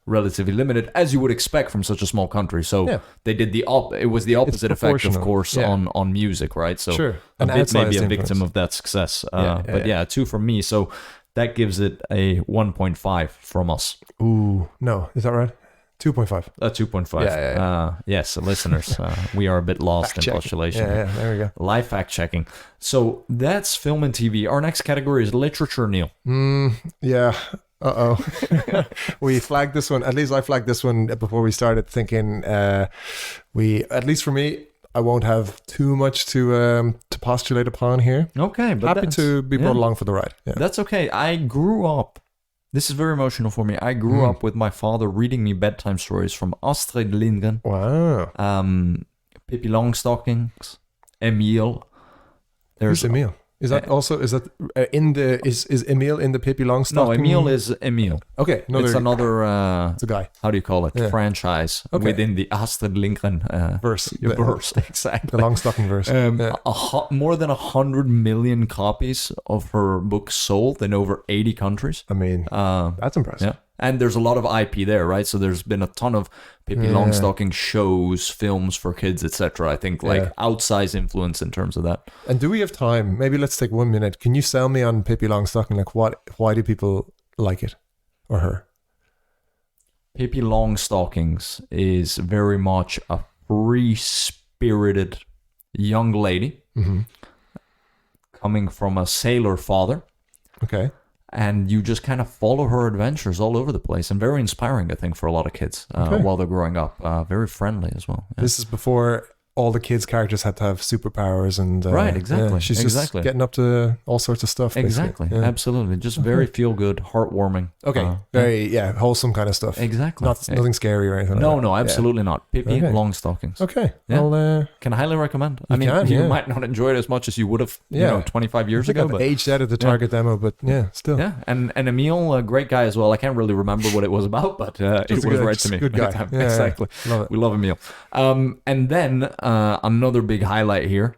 relatively limited, as you would expect from such a small country. So they did it was the opposite effect, of course, on music, right? So sure. a bit maybe a victim of that success. But 2 from me. So that gives it a 1.5 from us. Ooh, no, is that right? 2.5. 2.5. Yes, listeners, we are a bit lost in postulation. Yeah, there we go. Live fact checking. So that's film and TV. Our next category is literature, Neil. Yeah. We flagged this one. At least I flagged this one before we started thinking. At least for me, I won't have too much to postulate upon here. Okay, but happy to be brought along for the ride. Yeah. That's okay. I grew up. This is very emotional for me. I grew up with my father reading me bedtime stories from Astrid Lindgren. Wow. Pippi Longstockings, Emil. Who's Emil? Is that is Emil in the Pippi Longstocking? No, Emil is Emil. Okay, it's another. It's a guy. How do you call it? Franchise within the Astrid Lindgren verse. Verse, exactly. The Longstocking verse. More than 100 million copies of her books sold in over 80 countries. I mean, that's impressive. Yeah. And there's a lot of IP there, right? So there's been a ton of Pippi Longstocking shows, films for kids, etc. I think outsized influence in terms of that. And do we have time? Maybe let's take 1 minute. Can you sell me on Pippi Longstocking? Like, why do people like it or her? Pippi Longstockings is very much a free-spirited young lady coming from a sailor father. Okay. And you just kind of follow her adventures all over the place, and very inspiring, I think, for a lot of kids while they're growing up. Very friendly as well. Yeah. This is before all the kids' characters had to have superpowers and right, exactly. She's just getting up to all sorts of stuff. Exactly, absolutely, just very feel good, heartwarming. Okay, very wholesome kind of stuff. Exactly, nothing scary or anything. No, absolutely not. Pippi Longstockings. Okay, yeah. Can I highly recommend. You might not enjoy it as much as you would have, 25 years ago. I've aged out of the target demo, but still. Yeah, and Emil, a great guy as well. I can't really remember what it was about, but it was right to me. Good guy. Exactly. Love it. We love Emil. And then another big highlight here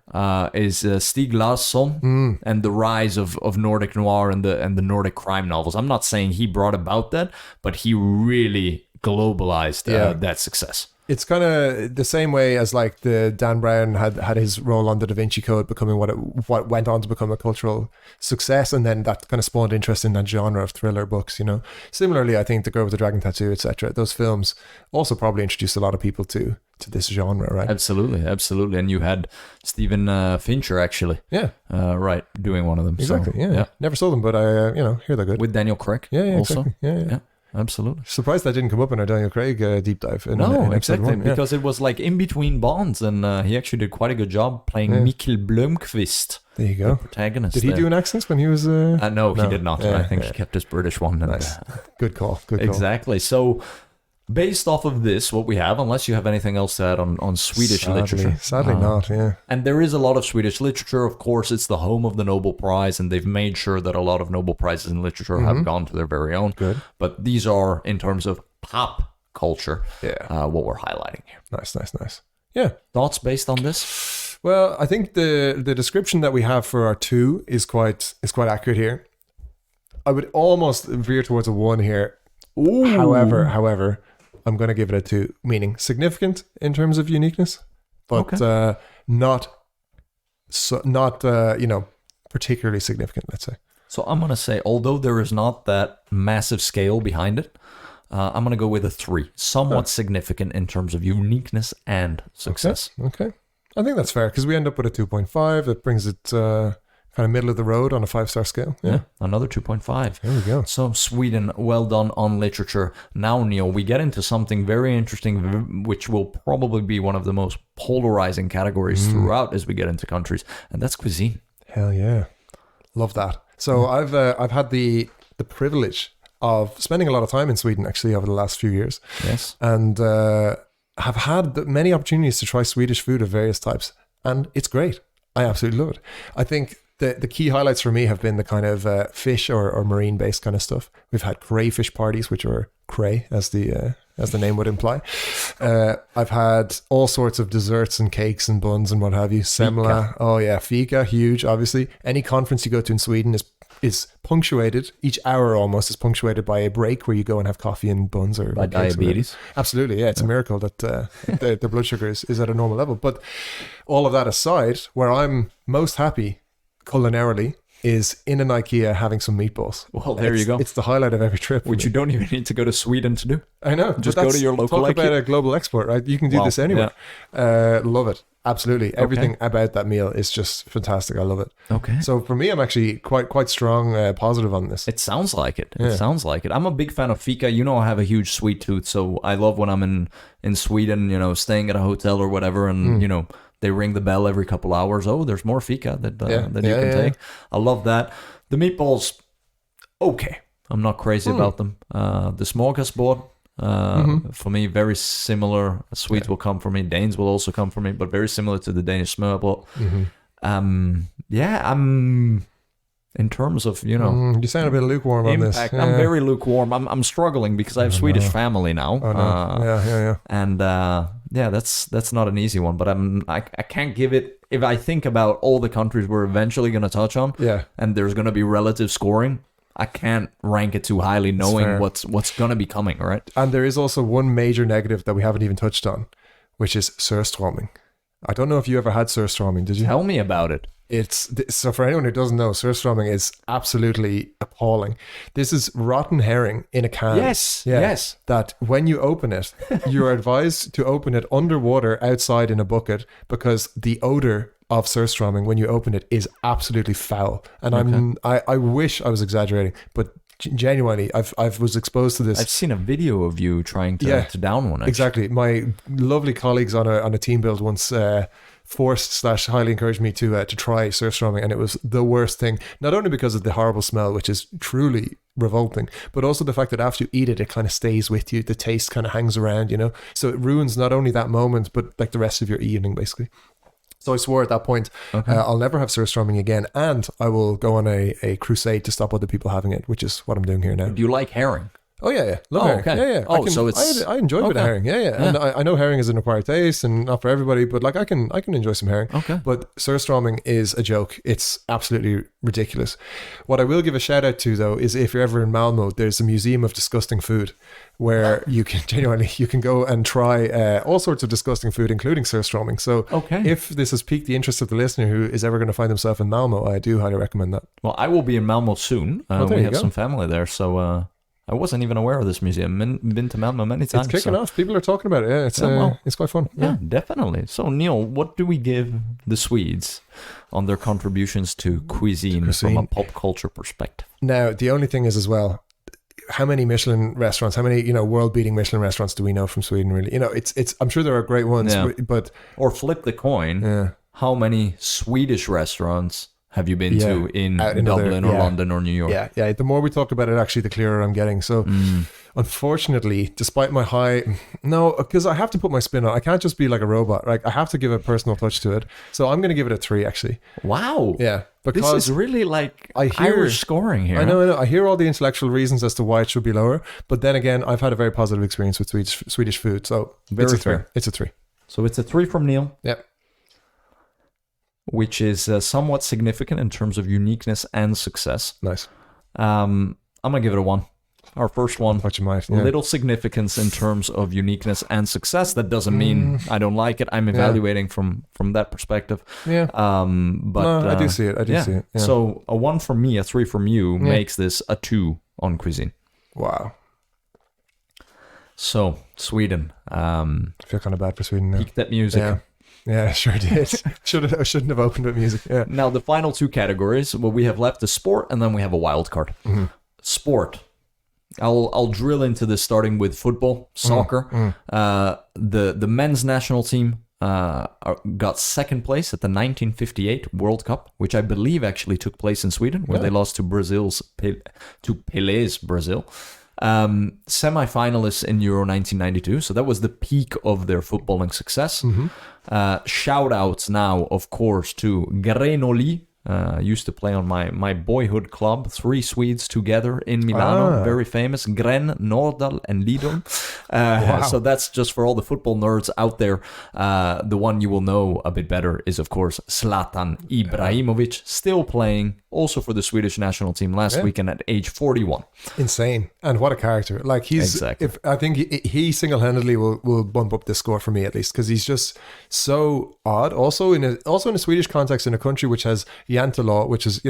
is Stieg Larsson and the rise of Nordic noir and the Nordic crime novels. I'm not saying he brought about that, but he really globalized that success. It's kind of the same way as like the Dan Brown had his role on the Da Vinci Code becoming what went on to become a cultural success, and then that kind of spawned interest in that genre of thriller books. Similarly, I think The Girl with the Dragon Tattoo, etc. Those films also probably introduced a lot of people to this genre, right? Absolutely. And you had Stephen Fincher actually, right, doing one of them. Exactly. So, never saw them, but I hear they're good with Daniel Craig. Also. Exactly. Yeah. Absolutely. Surprised that didn't come up in our Daniel Craig deep dive. Exactly. Because it was like in between Bonds, and he actually did quite a good job playing Mikkel Blomqvist. There you go. The protagonist. Did he do an accent when he was... No, he did not. I think he kept his British one. Nice. Good call. Exactly. So... based off of this, what we have, unless you have anything else to add on Swedish literature. Sadly not, yeah. And there is a lot of Swedish literature. Of course, it's the home of the Nobel Prize, and they've made sure that a lot of Nobel Prizes in literature have gone to their very own. Good. But these are, in terms of pop culture, what we're highlighting here. Nice. Yeah. Thoughts based on this? Well, I think the description that we have for our 2 is quite accurate here. I would almost veer towards a 1 here. Ooh. However, I'm going to give it a 2, meaning significant in terms of uniqueness, but not particularly significant, let's say. So I'm going to say, although there is not that massive scale behind it, I'm going to go with a 3, somewhat significant in terms of uniqueness and success. Okay. I think that's fair, because we end up with a 2.5. That brings it kind of middle of the road on a 5-star scale. Yeah, another 2.5. There we go. So Sweden, well done on literature. Now, Neil, we get into something very interesting, which will probably be one of the most polarizing categories throughout as we get into countries, and that's cuisine. Hell yeah. Love that. So I've had the privilege of spending a lot of time in Sweden, actually, over the last few years. Yes. And have had many opportunities to try Swedish food of various types, and it's great. I absolutely love it. I think the key highlights for me have been the kind of fish or marine based kind of stuff. We've had crayfish parties, which are cray as the name would imply. I've had all sorts of desserts and cakes and buns and what have you. Semla. Oh yeah, fika, huge. Obviously, any conference you go to in Sweden is is punctuated. Each hour almost is punctuated by a break where you go and have coffee and buns or By cakes or whatever. diabetes. Absolutely, yeah. It's a miracle that their blood sugar is at a normal level. But all of that aside, where I'm most happy culinarily is in an IKEA having some meatballs. Well, there you go. It's the highlight of every trip. Which you don't even need to go to Sweden to do. I know. Just but go that's- to your local Talk about IKEA. a global export, right? You can do Wow, this anywhere. Love it. Absolutely. Everything about that meal is just fantastic. I love it. Okay. So for me, I'm actually quite strong positive on this. It sounds like it. Yeah. It sounds like it. I'm a big fan of fika. You know, I have a huge sweet tooth, so I love when I'm in Sweden, you know, staying at a hotel or whatever, and you know, they ring the bell every couple hours. Oh, there's more fika that you can take. I love that. The meatballs, okay. I'm not crazy about them. The smorgasbord, for me, very similar. Swedes will come for me. Danes will also come for me, but very similar to the Danish smørrebrød. I'm in terms of, you know, You sound a bit lukewarm on this. impact. I'm very lukewarm. I'm struggling because I have Swedish family now. Oh, no. Yeah. And that's not an easy one. But I can't give it. If I think about all the countries we're eventually going to touch on, Yeah. and there's going to be relative scoring, I can't rank it too highly, knowing fair. what's going to be coming. Right? And there is also one major negative that we haven't even touched on, which is surströmming. I don't know if you ever had surströmming. Did you? Tell me about it. So for anyone who doesn't know, surströmming is absolutely appalling. This is rotten herring in a can. Yes. That when you open it, you're advised to open it underwater outside in a bucket because the odor of surströmming when you open it is absolutely foul. And I wish I was exaggerating, but genuinely, I was exposed to this. I've seen a video of you trying to down one. Actually. Exactly. My lovely colleagues on a team build once forced/highly encouraged me to try surströmming, and it was the worst thing. Not only because of the horrible smell, which is truly revolting, but also the fact that after you eat it, it kind of stays with you. The taste kind of hangs around, you know. So it ruins not only that moment, but like the rest of your evening, basically. So I swore at that point, I'll never have surströmming again, and I will go on a crusade to stop other people having it, which is what I'm doing here now. Do you like herring? Oh yeah. Love herring. Okay. Yeah. Oh, so it's I enjoy a bit of herring. Yeah. And I know herring is an acquired taste and not for everybody, but like I can enjoy some herring. Okay. But surströmming is a joke. It's absolutely ridiculous. What I will give a shout out to though is if you're ever in Malmo, there's a museum of disgusting food where you can go and try all sorts of disgusting food, including surströmming. So if this has piqued the interest of the listener who is ever going to find himself in Malmo, I do highly recommend that. Well, I will be in Malmo soon. We have some family there, so I wasn't even aware of this museum. Been to Malmo many times. It's kicking off. People are talking about it. Yeah, it's quite fun. Yeah, definitely. So, Neil, what do we give the Swedes on their contributions to cuisine from a pop culture perspective? Now, the only thing is as well, how many Michelin restaurants, how many world-beating Michelin restaurants do we know from Sweden? Really, it's. I'm sure there are great ones, but or flip the coin. Yeah. How many Swedish restaurants have you been to in Dublin or London or New York? Yeah. The more we talk about it, actually, the clearer I'm getting. So, unfortunately, despite my because I have to put my spin on. I can't just be like a robot. Like I have to give a personal touch to it. So I'm going to give it a 3, actually. Wow. Yeah. Because this is really like Irish scoring here. I know. I hear all the intellectual reasons as to why it should be lower. But then again, I've had a very positive experience with Swedish food. So it's a 3. It's a 3. So it's a 3 from Neil. Yep. Which is somewhat significant in terms of uniqueness and success. Nice. I'm going to give it a 1. Our first one. What you might, Little significance in terms of uniqueness and success. That doesn't mean I don't like it. I'm evaluating from that perspective. Yeah. But no, I do see it. I do see it. Yeah. So a 1 from me, a 3 from you makes this a 2 on cuisine. Wow. So Sweden. I feel kind of bad for Sweden now. Peak that music. Yeah, I sure did. Shouldn't have opened with music. Yeah. Now, the final 2 categories, what we have left is sport, and then we have a wild card. Sport. I'll drill into this starting with football, soccer. The men's national team got second place at the 1958 World Cup, which I believe actually took place in Sweden, where they lost to Pelé's Brazil. Semi-finalists in Euro 1992, so that was the peak of their footballing success. Shout outs now, of course, to Grenoli, used to play on my boyhood club. 3 Swedes together in Milano, very famous. Gren, Nordahl, and Lidl. So that's just for all the football nerds out there. The one you will know a bit better is, of course, Zlatan Ibrahimovic, still playing, also for the Swedish national team last weekend at age 41. Insane. And what a character. Like, I think he single-handedly will bump up the score for me, at least, because he's just so odd. Also in a Swedish context, in a country which has Jantelaw, which is,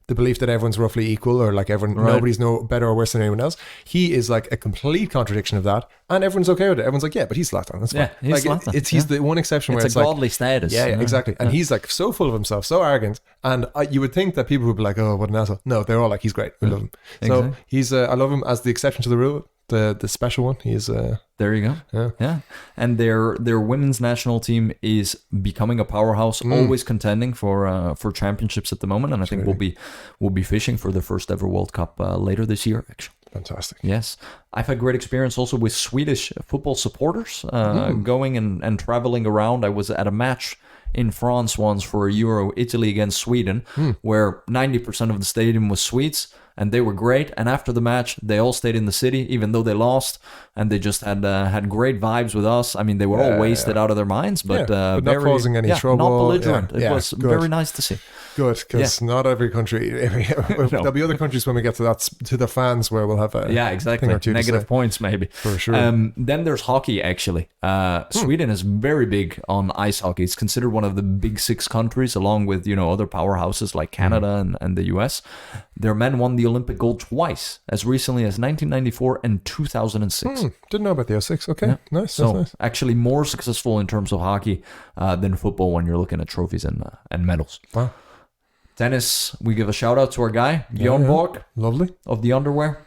the belief that everyone's roughly equal, or like nobody's no better or worse than anyone else. He is like a complete contradiction of that, and everyone's okay with it. Everyone's like, yeah, but he's Zlatan. That's fine. He's Zlatan. He's the one exception where it's a godly status. Yeah, exactly. And he's like so full of himself, so arrogant, and you would think that people would be like, oh, what an asshole. No, they're all like, he's great. We love him. So he's I love him as the exception to the rule. The special one. He's there you go. Yeah. And their women's national team is becoming a powerhouse, always contending for championships at the moment, and I think we'll be fishing for the first ever World Cup later this year, actually. Fantastic. Yes. I've had great experience also with Swedish football supporters going and traveling around. I was at a match in France once for a Euro, Italy against Sweden, where 90% of the stadium was Swedes. And they were great. And after the match, they all stayed in the city, even though they lost. And they just had great vibes with us. I mean, they were all wasted out of their minds, but not causing any trouble. Not belligerent. It was very nice to see. Good, because not every country. There'll be other countries when we get to that, to the fans, where we'll have a exactly thing or two negative points maybe for sure. Then there's hockey. Actually, Sweden is very big on ice hockey. It's considered one of the big 6 countries, along with other powerhouses like Canada and the US. Their men won the Olympic gold twice, as recently as 1994 and 2006. Didn't know about the 06. Okay, nice. So nice. Actually more successful in terms of hockey than football when you're looking at trophies and medals. Wow. Tennis, we give a shout out to our guy, Bjorn Borg. Lovely. Of the underwear.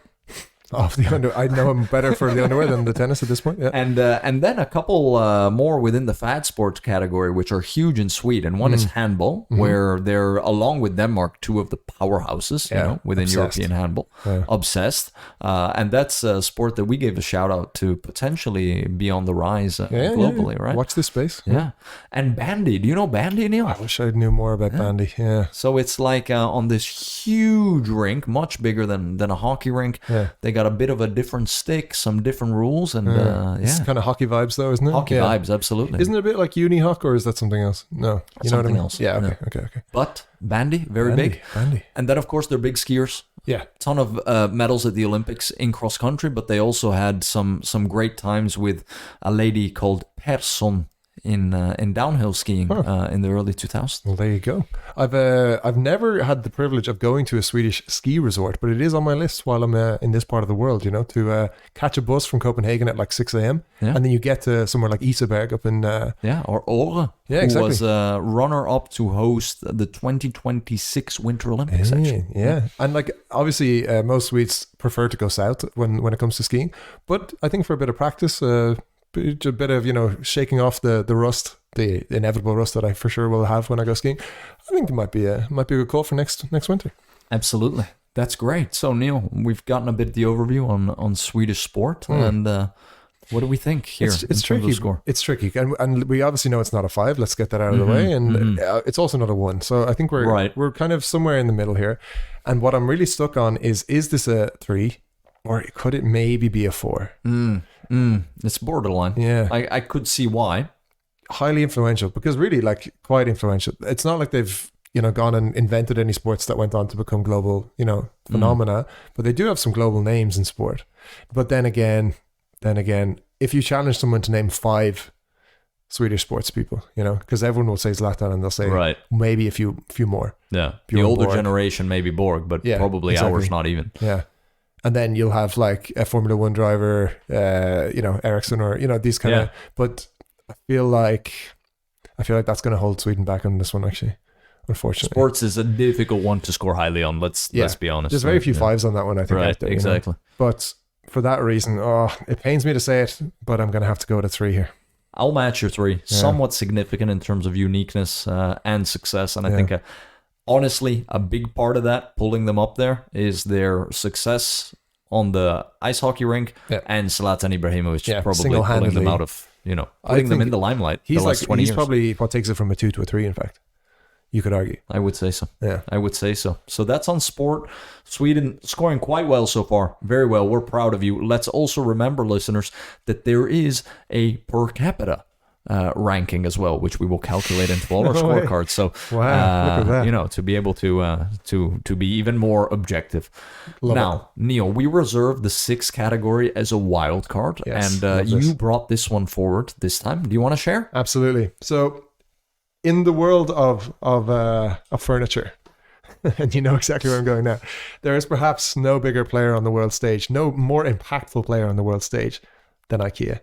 Of the underwear. I know him better for the underwear than the tennis at this point. Yeah. And then a couple more within the fad sports category, which are huge in Sweden. One is handball, where they're, along with Denmark, 2 of the powerhouses within obsessed. European handball. Yeah. Obsessed. And that's a sport that we gave a shout out to potentially be on the rise globally, right? Watch this space. Yeah. And bandy. Do you know bandy, Neil? I wish I knew more about bandy. Yeah. So it's like on this huge rink, much bigger than a hockey rink. Yeah. They got a bit of a different stick, some different rules, and It's kind of hockey vibes, though, isn't it? Hockey vibes, absolutely. Isn't it a bit like uni-hock, or is that something else? No, you know what I mean? Else. Yeah, okay. But bandy, very big. Bandy. And then, of course, they're big skiers. Yeah. Ton of medals at the Olympics in cross country, but they also had some great times with a lady called Persson in downhill skiing in the early 2000s. Well, there you go. I've never had the privilege of going to a Swedish ski resort, but it is on my list while I'm in this part of the world, to catch a bus from Copenhagen at like 6 a.m. And then you get to somewhere like Iseberg up in... or Åre, who was runner-up to host the 2026 Winter Olympics, actually. Yeah. And like, obviously, most Swedes prefer to go south when it comes to skiing, but I think for a bit of practice... a bit of shaking off the rust, the inevitable rust that I for sure will have when I go skiing. I think it might be a good call for next winter. Absolutely, that's great. So Neil, we've gotten a bit of the overview on Swedish sport, and what do we think here? It's tricky. Score? It's tricky, and we obviously know it's not a 5. Let's get that out of the way, and it's also not a 1. So I think we're kind of somewhere in the middle here. And what I'm really stuck on is this a 3, or could it maybe be a 4? It's borderline. Yeah. I could see why. Highly influential, because really, like, quite influential. It's not like they've, gone and invented any sports that went on to become global, phenomena, but they do have some global names in sport. But then again, if you challenge someone to name 5 Swedish sports people, because everyone will say Zlatan and they'll say maybe a few more. Yeah. Bjorn the older Borg. Generation, maybe Borg, but probably ours not even. Yeah. And then you'll have like a Formula 1 driver, Ericsson, or, these kind of, but I feel like that's going to hold Sweden back on this one, actually, unfortunately. Sports is a difficult one to score highly on. Let's be honest. There's very few 5s on that one, I think. Right, out there, exactly. But for that reason, it pains me to say it, but I'm going to have to go with a 3 here. I'll match your 3. Somewhat significant in terms of uniqueness and success. And I think honestly, a big part of that, pulling them up there, is their success on the ice hockey rink and Zlatan Ibrahimovic probably pulling them out of, putting them in the limelight the last 20 years. He's probably what takes it from a 2 to a 3, in fact. you could argue. I would say so. Yeah. I would say so. So that's on sport. Sweden scoring quite well so far. Very well. We're proud of you. Let's also remember, listeners, that there is a per capita ranking as well, which we will calculate into all our No way. scorecards. So, Wow, look at that. you know, to be able to be even more objective. Love Now, Neil, we reserved the 6th category as a wild card, Yes, and love this. you brought this one forward this time. Do you want to share? Absolutely. So, in the world of furniture, and you know exactly where I'm going now, there is perhaps no bigger player on the world stage, no more impactful player on the world stage than IKEA.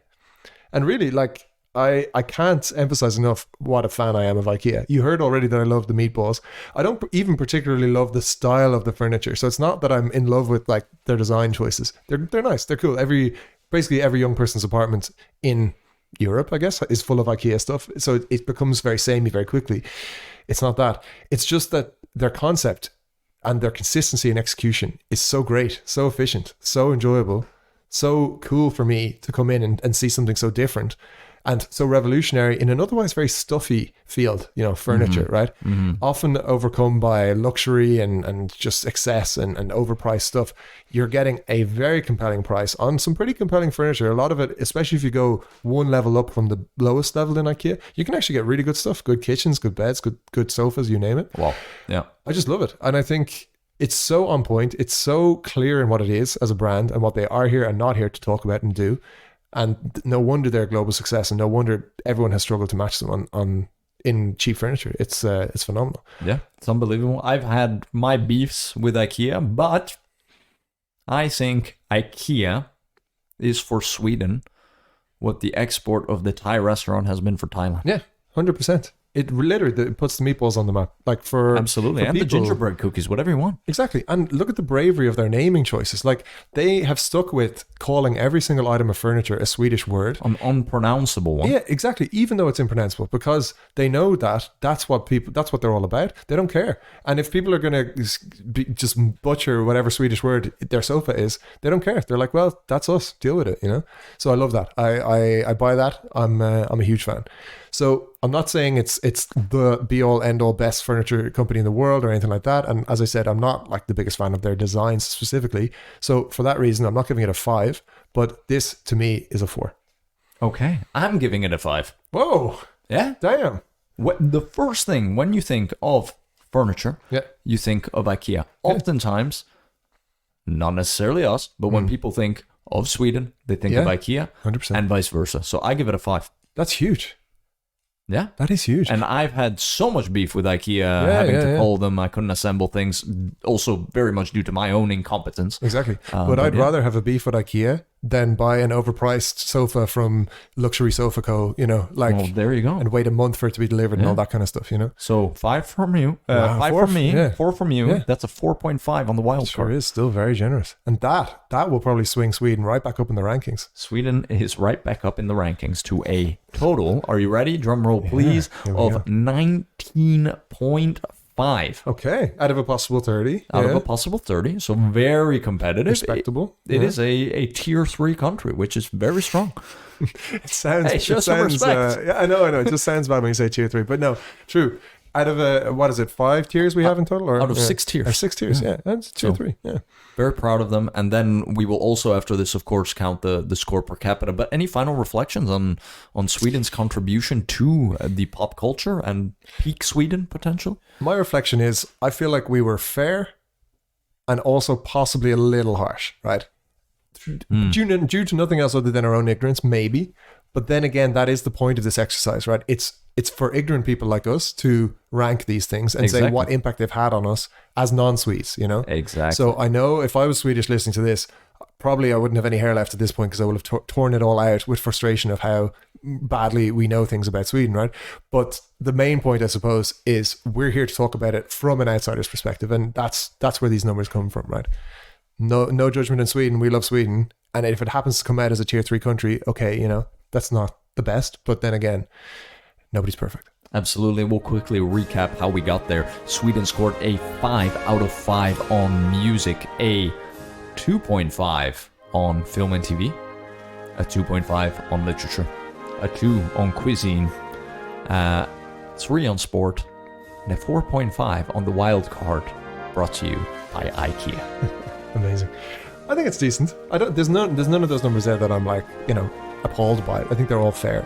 And really, like, I can't emphasize enough what a fan I am of IKEA. You heard already that I love the meatballs. I don't even particularly love the style of the furniture. So it's not that I'm in love with like their design choices. They're nice. They're cool. Basically every young person's apartment in Europe, I guess, is full of IKEA stuff. So it becomes very samey very quickly. It's not that. It's just that their concept and their consistency and execution is so great, so efficient, so enjoyable, so cool for me to come in and see something so different. And so revolutionary in an otherwise very stuffy field, you know, furniture, right? Often overcome by luxury and just excess and overpriced stuff. You're getting a very compelling price on some pretty compelling furniture. A lot of it, especially if you go one level up from the lowest level in IKEA, you can actually get really good stuff, good kitchens, good beds, good sofas, you name it. Wow. Yeah. I just love it. And I think it's so on point. It's so clear in what it is as a brand and what they are here and not here to talk about and do. And no wonder they're a global success, and no wonder everyone has struggled to match them in cheap furniture. It's phenomenal. Yeah, it's unbelievable. I've had my beefs with IKEA, but I think IKEA is for Sweden what the export of the Thai restaurant has been for Thailand. Yeah, 100%. It literally puts the meatballs on the map. Like Absolutely. for And people, the gingerbread cookies, whatever you want. Exactly. And look at the bravery of their naming choices. Like they have stuck with calling every single item of furniture a Swedish word. An unpronounceable one. Yeah, exactly. Even though it's impronounceable, because they know that that's what they're all about. They don't care. And if people are going to just butcher whatever Swedish word their sofa is, they don't care. They're like, well, that's us. Deal with it, you know? So I love that. I buy that. I'm a huge fan. So I'm not saying it's the be all end all best furniture company in the world or anything like that. And as I said, I'm not like the biggest fan of their designs specifically. So for that reason, I'm not giving it a 5, but this to me is a 4. Okay. I'm giving it a 5. Whoa. Yeah? Damn. The first thing when you think of furniture, Yeah. you think of IKEA. Oftentimes, not necessarily us, but when people think of Sweden, they think of Yeah. IKEA 100%. and vice versa. So I give it a 5. That's huge. Yeah. That is huge. And I've had so much beef with IKEA, having to call them. I couldn't assemble things. Also, very much due to my own incompetence. Exactly. But I'd yeah. rather have a beef with IKEA than buy an overpriced sofa from Luxury Sofa Co., you know, like, Well, there you go. and wait a month for it to be delivered and all that kind of stuff, you know? So 5 from you, Wow, 5 4 from me, yeah. 4 from you. Yeah. That's a 4.5 on the wild Sure card. is still very generous. And that will probably swing Sweden right back up in the rankings. Sweden is right back up in the rankings to a total, are you ready? Drum roll, please, here we of 19.5 Okay. Out of a possible 30. out yeah. of a possible 30. So very competitive. Respectable. It is a tier 3 country, which is very strong. It sounds. Hey, show it some sounds, respect. yeah, I know. It just sounds bad when you say tier 3, but no, true. Out of what is it? 5 tiers we have in total, or Out of 6 tiers. 6 tiers. Yeah, that's tier 3. Yeah. Very proud of them. And then we will also, after this, of course, count the score per capita. But any final reflections on Sweden's contribution to the pop culture and peak Sweden potential? My reflection is, I feel like we were fair, and also possibly a little harsh, right? Due to nothing else other than our own ignorance, maybe. But then again, that is the point of this exercise, right? It's for ignorant people like us to rank these things and say what impact they've had on us as non-Swedes, you know? Exactly. So I know if I was Swedish listening to this, probably I wouldn't have any hair left at this point because I would have torn it all out with frustration of how badly we know things about Sweden, right? But the main point, I suppose, is we're here to talk about it from an outsider's perspective, and that's where these numbers come from, right? No judgment in Sweden. We love Sweden. And if it happens to come out as a tier 3 country, okay, you know, that's not the best. But then again, nobody's perfect. Absolutely. We'll quickly recap how we got there. Sweden scored a 5 out of 5 on music, a 2.5 on film and TV, a 2.5 on literature, a 2 on cuisine, 3 on sport, and a 4.5 on the wild card, brought to you by IKEA. Amazing. I think it's decent. There's none of those numbers there that I'm like, appalled by it. I think they're all fair,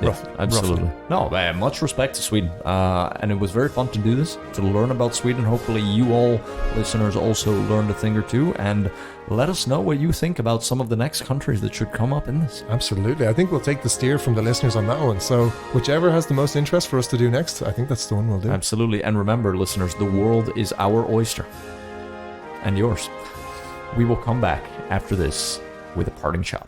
roughly. Absolutely. No, much respect to Sweden. And it was very fun to do this, to learn about Sweden. Hopefully you all, listeners, also learned a thing or two. And let us know what you think about some of the next countries that should come up in this. Absolutely. I think we'll take the steer from the listeners on that one. So whichever has the most interest for us to do next, I think that's the one we'll do. Absolutely. And remember, listeners, the world is our oyster. And yours. We will come back after this with a parting shot.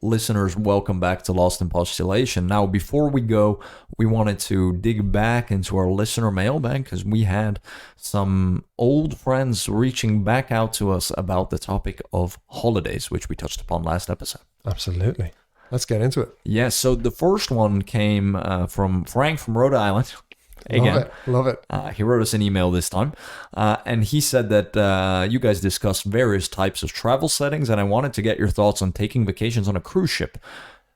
Listeners, welcome back to Lost in Postulation. Now, before we go, we wanted to dig back into our listener mailbag because we had some old friends reaching back out to us about the topic of holidays, which we touched upon last episode. Absolutely. Let's get into it. Yeah, so the first one came from Frank from Rhode Island. Again, Love it. He wrote us an email this time, and he said that you guys discussed various types of travel settings, and I wanted to get your thoughts on taking vacations on a cruise ship.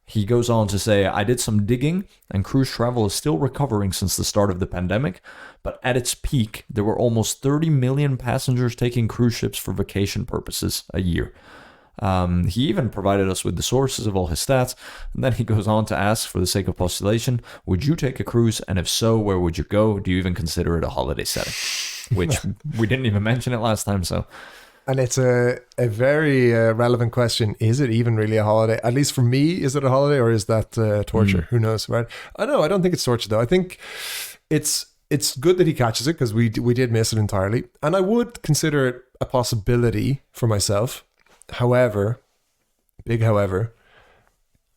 He goes on to say, I did some digging, and cruise travel is still recovering since the start of the pandemic, but at its peak, there were almost 30 million passengers taking cruise ships for vacation purposes a year. He even provided us with the sources of all his stats, and then he goes on to ask, for the sake of postulation, would you take a cruise, and if so, where would you go? Do you even consider it a holiday setting? Which we didn't even mention it last time, so... And it's a very relevant question. Is it even really a holiday? At least for me, is it a holiday, or is that torture? Who knows, right? I don't think it's torture, though. I think it's good that he catches it, because we did miss it entirely, and I would consider it a possibility for myself. However, big however,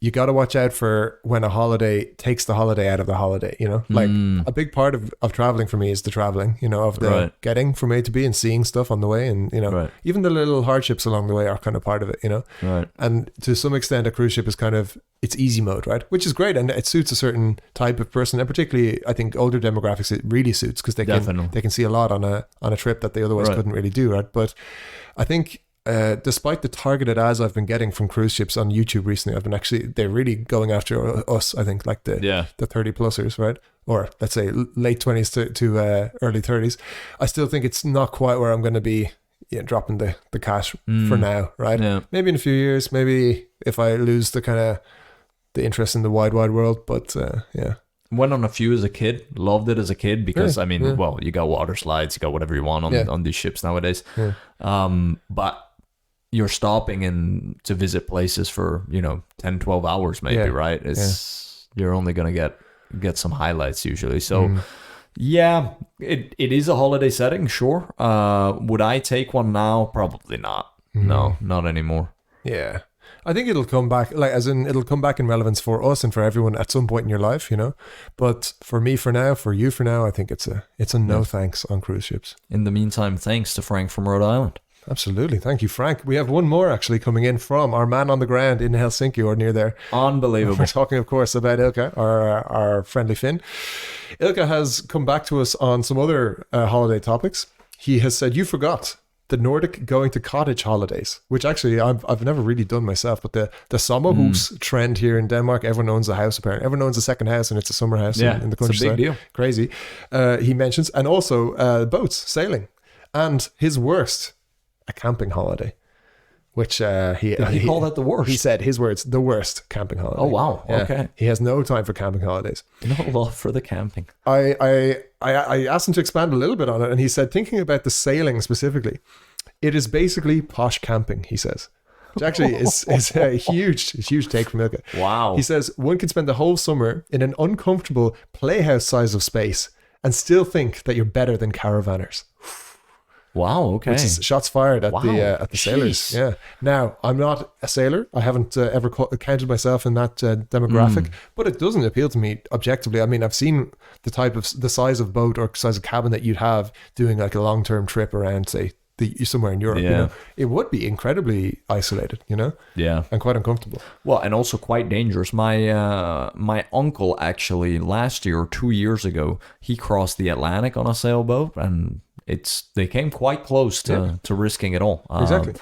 you got to watch out for when a holiday takes the holiday out of the holiday, Like a big part of traveling for me is the traveling, of the getting from A to B and seeing stuff on the way. And, even the little hardships along the way are kind of part of it, Right. And to some extent, a cruise ship is kind of, it's easy mode, right? Which is great. And it suits a certain type of person. And particularly, I think older demographics, it really suits because they can see a lot on a trip that they otherwise couldn't really do, right? But I think... despite the targeted ads I've been getting from cruise ships on YouTube recently, they're really going after us, I think, like the 30 plusers, right? Or let's say late 20s to early 30s. I still think it's not quite where I'm going to be dropping the cash for now, right? Yeah. Maybe in a few years, maybe if I lose the interest in the wide world, but yeah. Went on a few as a kid, loved it as a kid because, well, you got water slides, you got whatever you want on these ships nowadays. Yeah. But you're stopping to visit places for 10, 12 hours maybe, right? You're only gonna get some highlights usually. So it is a holiday setting, sure. Would I take one now? Probably not. No, not anymore. Yeah, I think it'll come back, it'll come back in relevance for us and for everyone at some point in your life, But for me, for now, for you, for now, I think it's a no thanks on cruise ships. In the meantime, thanks to Frank from Rhode Island. Absolutely. Thank you, Frank. We have one more actually coming in from our man on the ground in Helsinki or near there. Unbelievable. We're talking, of course, about Ilka, our friendly Finn. Ilka has come back to us on some other holiday topics. He has said, you forgot the Nordic going to cottage holidays, which actually I've never really done myself, but the sommerhus trend here in Denmark, everyone owns a house apparently. Everyone owns a second house and it's a summer house in the countryside. It's a big deal. Crazy. He mentions, and also boats, sailing. And his worst, a camping holiday, which he called that the worst. He said his words, the worst camping holiday. Oh wow! Yeah. Okay. He has no time for camping holidays. No love for the camping. I asked him to expand a little bit on it, and he said, thinking about the sailing specifically, it is basically posh camping. He says, which actually is a huge take from Ilka. Wow. He says one can spend the whole summer in an uncomfortable playhouse size of space and still think that you're better than caravanners. Wow. Okay. Which is shots fired at Wow. the sailors. Jeez. Yeah. Now, I'm not a sailor. I haven't ever counted myself in that demographic, but it doesn't appeal to me objectively. I mean, I've seen the size of boat or size of cabin that you'd have doing like a long-term trip around, say, somewhere in Europe. Yeah. You know, it would be incredibly isolated, you know, Yeah. and quite uncomfortable. Well, and also quite dangerous. My uncle actually last year or 2 years ago, he crossed the Atlantic on a sailboat, and they came quite close to risking it all. Exactly.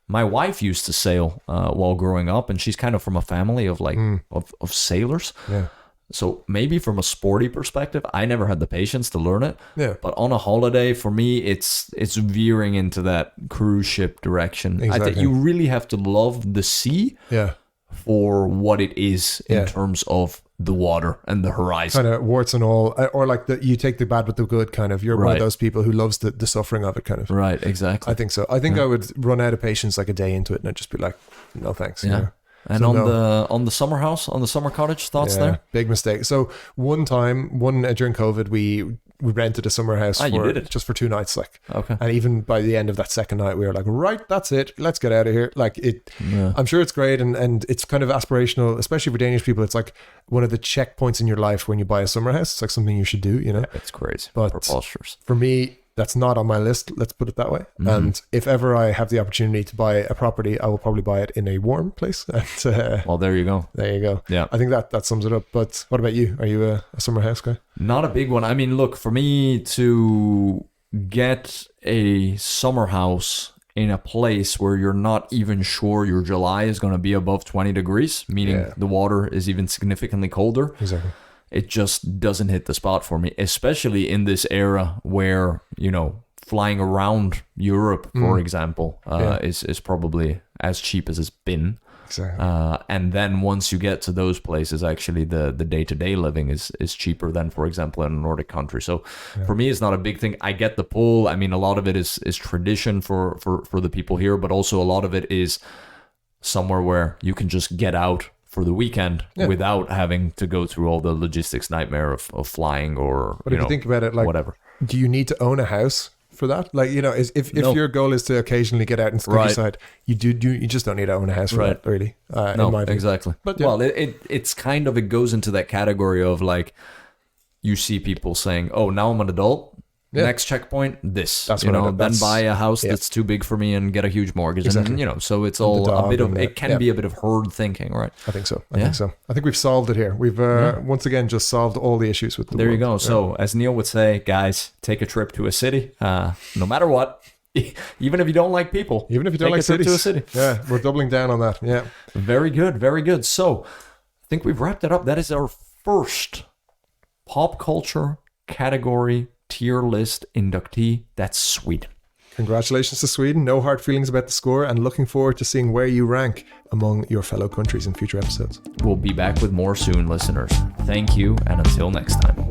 My wife used to sail while growing up, and she's kind of from a family of like of sailors. Yeah. So maybe from a sporty perspective, I never had the patience to learn it. Yeah. But on a holiday, for me, it's veering into that cruise ship direction. I think Exactly. you really have to love the sea Yeah. for what it is in Yeah. terms of the water and the horizon. Kind of warts and all, or like you take the bad with the good kind of. You're one Right. of those people who loves the suffering of it kind of. Right, exactly. I think so. I think I would run out of patience like a day into it and I'd just be like, no thanks. you Yeah. know? And So on the summer house, on the summer cottage, thoughts Yeah, there? big mistake. So one time, during COVID, we rented a summer house you did it. just for 2 nights, like. Okay. And even by the end of that second night, we were like, right, that's it. Let's get out of here. Like it, Yeah. I'm sure it's great and it's kind of aspirational, especially for Danish people. It's like one of the checkpoints in your life when you buy a summer house. It's like something you should do, you know. It's crazy. But- Preposterous. For me, that's not on my list. Let's put it that way. And if ever I have the opportunity to buy a property, I will probably buy it in a warm place. And Well, there you go. there you go. Yeah. I think that sums it up. But what about you? Are you a summer house guy? Not a big one. I mean, look, for me to get a summer house in a place where you're not even sure your July is going to be above 20 degrees, meaning Yeah. the water is even significantly colder, Exactly. it just doesn't hit the spot for me, especially in this era where, you know, flying around Europe, for example, is probably as cheap as it's been. Exactly. And then once you get to those places, actually the day-to-day living is cheaper than, for example, in a Nordic country. So for me, it's not a big thing. I get the pull. I mean, a lot of it is tradition for the people here, but also a lot of it is somewhere where you can just get out for the weekend without having to go through all the logistics nightmare of flying or, But if you think about it, like, whatever. do you need to own a house for that? Like, you know, if No. your goal is to occasionally get out into the Right. countryside, you just don't need to own a house for Right. that, really. In No, my view. exactly. But, yeah. Well, it's kind of, it goes into that category of like, you see people saying, oh, now I'm an adult. Yeah. Next checkpoint, this. That's you what I know, do. then That's- buy a house yeah. that's too big for me and get a huge mortgage. Exactly. And, you know, so it's all a dog bit of, and it can yeah. be a bit of herd thinking, right? I think so. Yeah. I think we've solved it here. We've once again just solved all the issues with the There you world. go. So, as Neil would say, guys, take a trip to a city, no matter what. Even if you don't like people. Even if you don't take like a trip cities. to a city. Yeah, we're doubling down on that. Yeah. Very good, very good. So, I think we've wrapped it up. That is our first pop culture category tier list inductee. That's Sweden. Congratulations to Sweden. No hard feelings about the score and looking forward to seeing where you rank among your fellow countries in future episodes. We'll be back with more soon, listeners. Thank you, and until next time.